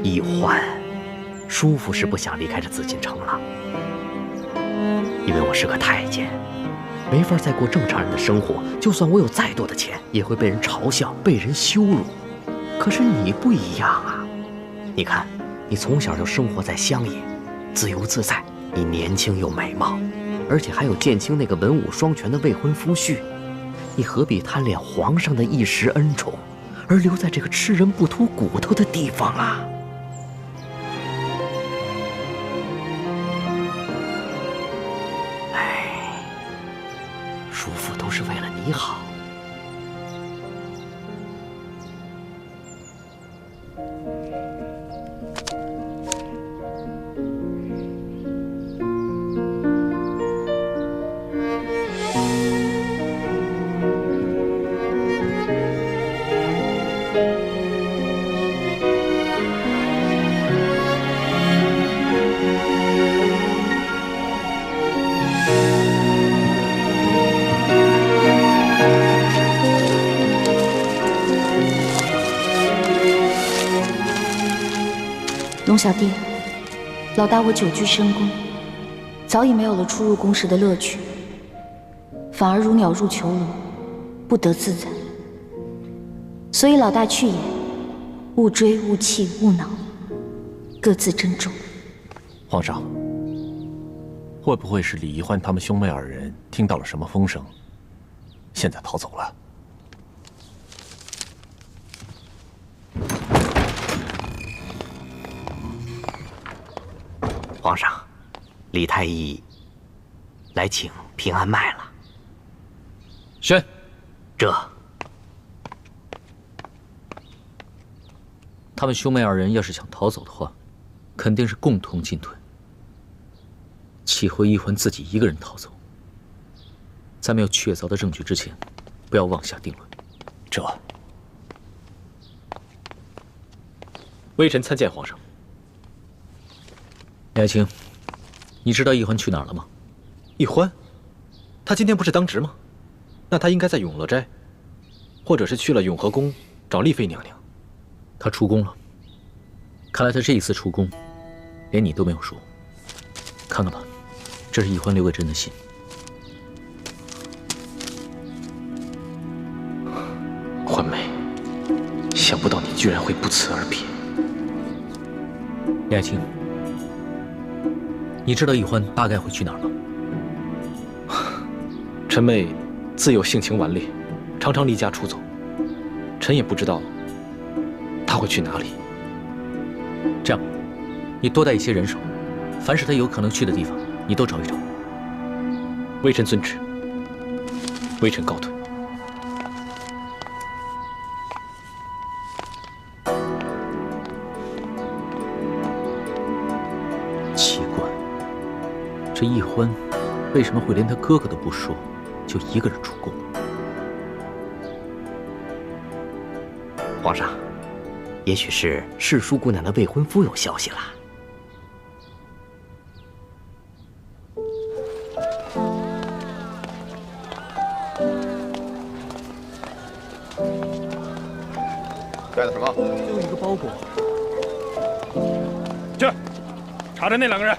易欢，叔父是不想离开这紫禁城了，因为我是个太监，没法再过正常人的生活。就算我有再多的钱，也会被人嘲笑，被人羞辱。可是你不一样啊！你看，你从小就生活在乡野，自由自在，你年轻又美貌，而且还有剑清那个文武双全的未婚夫婿，你何必贪恋皇上的一时恩宠，而留在这个吃人不吐骨头的地方啊？哎，叔父都是为了你好。龙小弟，老大我久居深宫，早已没有了出入宫时的乐趣，反而如鸟入囚笼，不得自在。所以老大去也，勿追勿弃勿恼，各自珍重。皇上，会不会是李易欢他们兄妹二人听到了什么风声，现在逃走了？皇上，李太医来请平安脉了。宣，这他们兄妹二人要是想逃走的话，肯定是共同进退。岂会易欢自己一个人逃走？在没有确凿的证据之前，不要妄下定论。这，微臣参见皇上。李爱卿，你知道易欢去哪儿了吗？易欢，他今天不是当值吗？那他应该在永乐斋，或者是去了永和宫找丽妃娘娘。他出宫了，看来他这一次出宫，连你都没有说。看看吧，这是易欢留给朕的信。欢梅，想不到你居然会不辞而别。李爱卿，你知道易欢大概会去哪儿吗？臣妹自幼性情顽劣，常常离家出走，臣也不知道他会去哪里。这样，你多带一些人手，凡是他有可能去的地方，你都找一找。微臣遵旨。微臣告退。奇怪，这易欢为什么会连他哥哥都不说，就一个人出宫？皇上，也许是世淑姑娘的未婚夫有消息了。带的什么？就一个包裹。去，查查那两个人。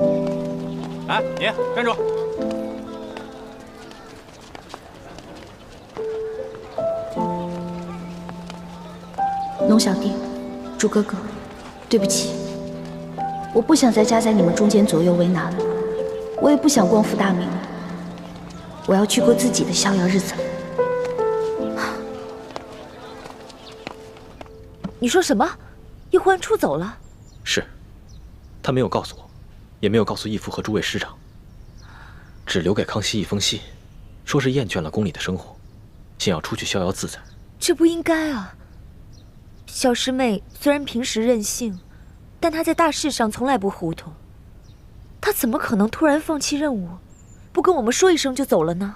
哎，你站住！龙小弟，朱哥哥，对不起，我不想再夹在你们中间左右为难了，我也不想光复大明了，我要去过自己的逍遥日子了。你说什么？易欢出走了？是，他没有告诉我，也没有告诉义父和诸位师长，只留给康熙一封信，说是厌倦了宫里的生活，想要出去逍遥自在。这不应该啊！小师妹虽然平时任性，但她在大事上从来不糊涂。她怎么可能突然放弃任务，不跟我们说一声就走了呢？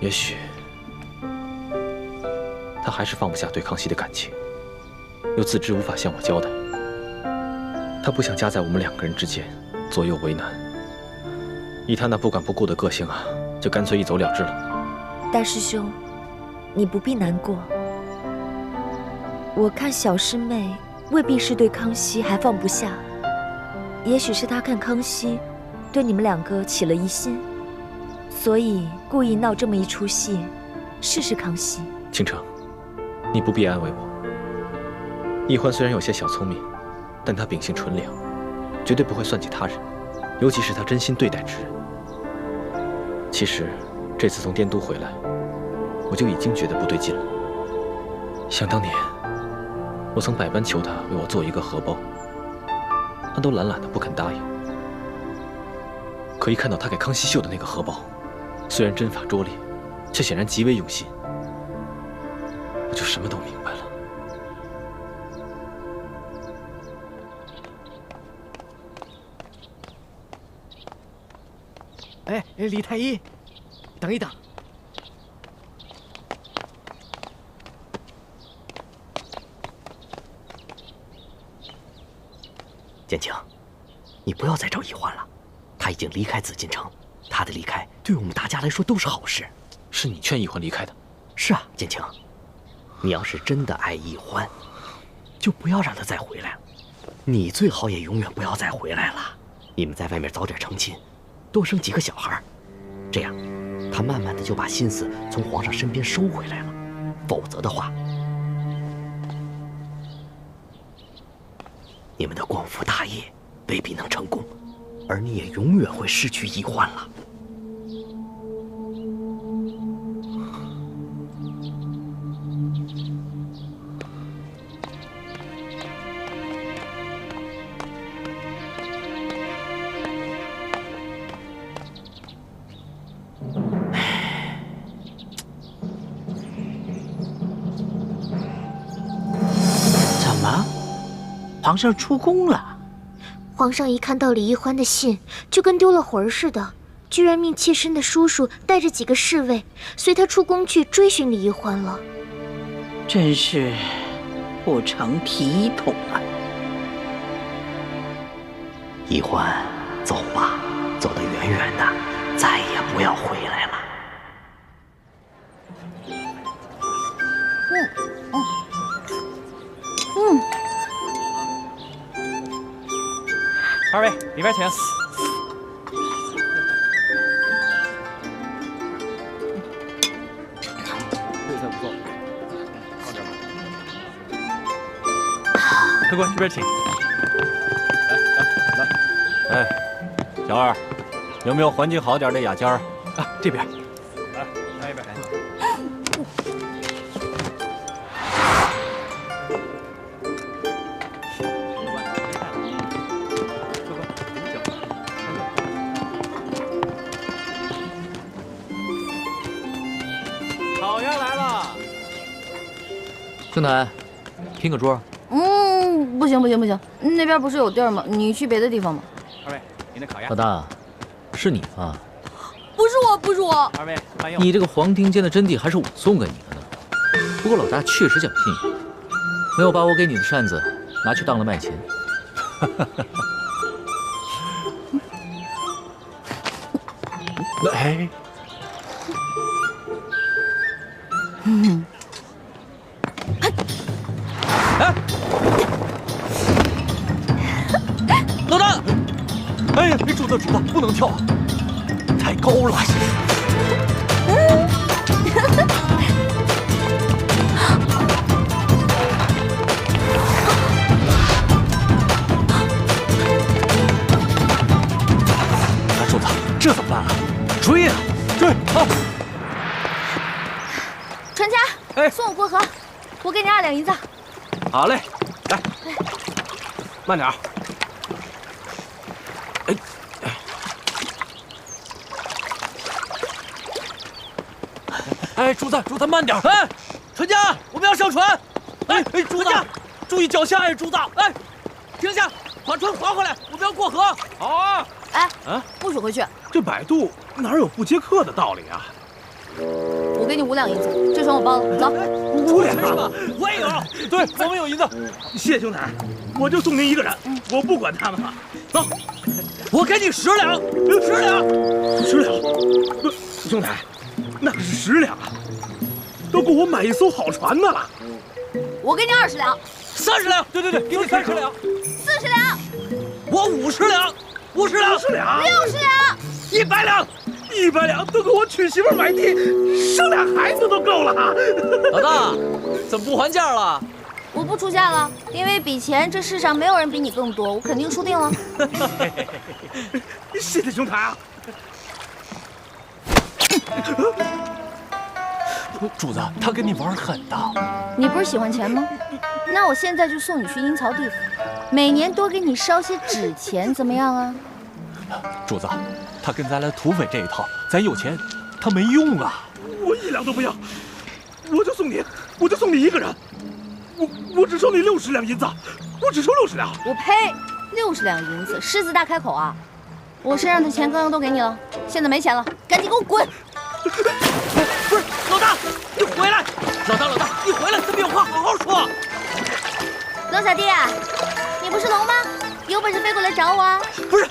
也许他还是放不下对康熙的感情，又自知无法向我交代。他不想夹在我们两个人之间，左右为难。以他那不管不顾的个性啊，就干脆一走了之了。大师兄，你不必难过。我看小师妹未必是对康熙还放不下，也许是她看康熙对你们两个起了疑心，所以故意闹这么一出戏，试试康熙。倾城，你不必安慰我。易欢虽然有些小聪明，但他秉性纯良，绝对不会算计他人，尤其是他真心对待之人。其实这次从滇都回来，我就已经觉得不对劲了。想当年，我曾百般求他为我做一个荷包，他都懒懒的不肯答应。可一看到他给康熙绣的那个荷包，虽然针法拙劣，却显然极为用心，我就什么都明白了。哎，李太医，等一等。建清，你不要再找易欢了，他已经离开紫禁城，他的离开对我们大家来说都是好事。是你劝易欢离开的？是啊，建清，你要是真的爱易欢，就不要让他再回来了。你最好也永远不要再回来了。你们在外面早点成亲，多生几个小孩，这样他慢慢的就把心思从皇上身边收回来了。否则的话，你们的光复大业未必能成功，而你也永远会失去易欢了。皇上出宫了。皇上一看到李易欢的信，就跟丢了魂儿似的，居然命妾身的叔叔带着几个侍卫随他出宫去追寻李易欢了。真是不成体统啊！易欢，走吧，走得远远的，再也不要回来了。二位里边请。这菜不错，放这儿吧。客官这边请。来。哎，小二，有没有环境好点的雅间儿？啊，这边。来，那边。兄台，拼个桌。不行，那边不是有地儿吗？你去别的地方吧。二位，您的烤鸭。老大，是你吧？不是我。二位，慢用。你这个黄庭坚的真谛还是我送给你的呢。不过老大确实讲信用，没有把我给你的扇子拿去当了卖钱。哎。老大！哎呀，主子，不能跳，太高了。主子，这怎么办啊？追啊！追啊！送我过河，我给你2两银子。好嘞，来，慢点儿。哎，主子，慢点！哎，船家，我们要上船！哎，主子，注意脚下！哎，主子，哎，停下，把船划回来，我们要过河。好啊！哎，啊，不许回去！这摆渡哪有不接客的道理啊？我给你5两银子，这船我包了，走。5两是吧？我也有，对，我们有银子。谢兄台，我就送您1个人，我不管他们了。走，我给你10两，10两，10两。兄台，那可是10两啊，都够我买一艘好船的了。我给你20两，30两，对，给你30两，40两，我50两，50两，60两，60两，100两，100两都够我娶媳妇买地，生俩孩子都够了。老大，怎么不还价了？我不出价了，因为比钱这世上没有人比你更多，我肯定输定了。谢谢兄台啊。主子，他跟你玩狠的。你不是喜欢钱吗？那我现在就送你去阴曹地府，每年多给你烧些纸钱，怎么样啊？主子，他跟咱来土匪这一套，咱有钱，他没用啊。我1两都不要，我就送你1个人。我只收你60两银子，我只收60两。我呸！60两银子，狮子大开口啊！我身上的钱刚刚都给你了，现在没钱了，赶紧给我滚！不是，老大，你回来！老大，你回来，咱们有话好好说。龙小弟啊，你不是龙吗？有本事飞过来找我啊！不是，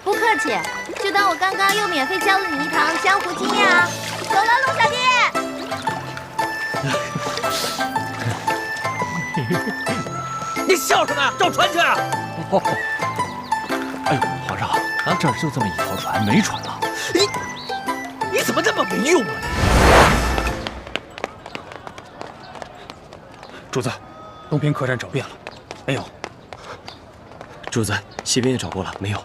不客气，就当我刚刚又免费教了你一堂江湖经验啊！走了，龙小弟。你笑什么呀？找船去！哎呦，皇上，这儿就这么一条船，没船了。你怎么这么没用啊？主子，东平客栈找遍了，没有。主子，西边也找过了，没有。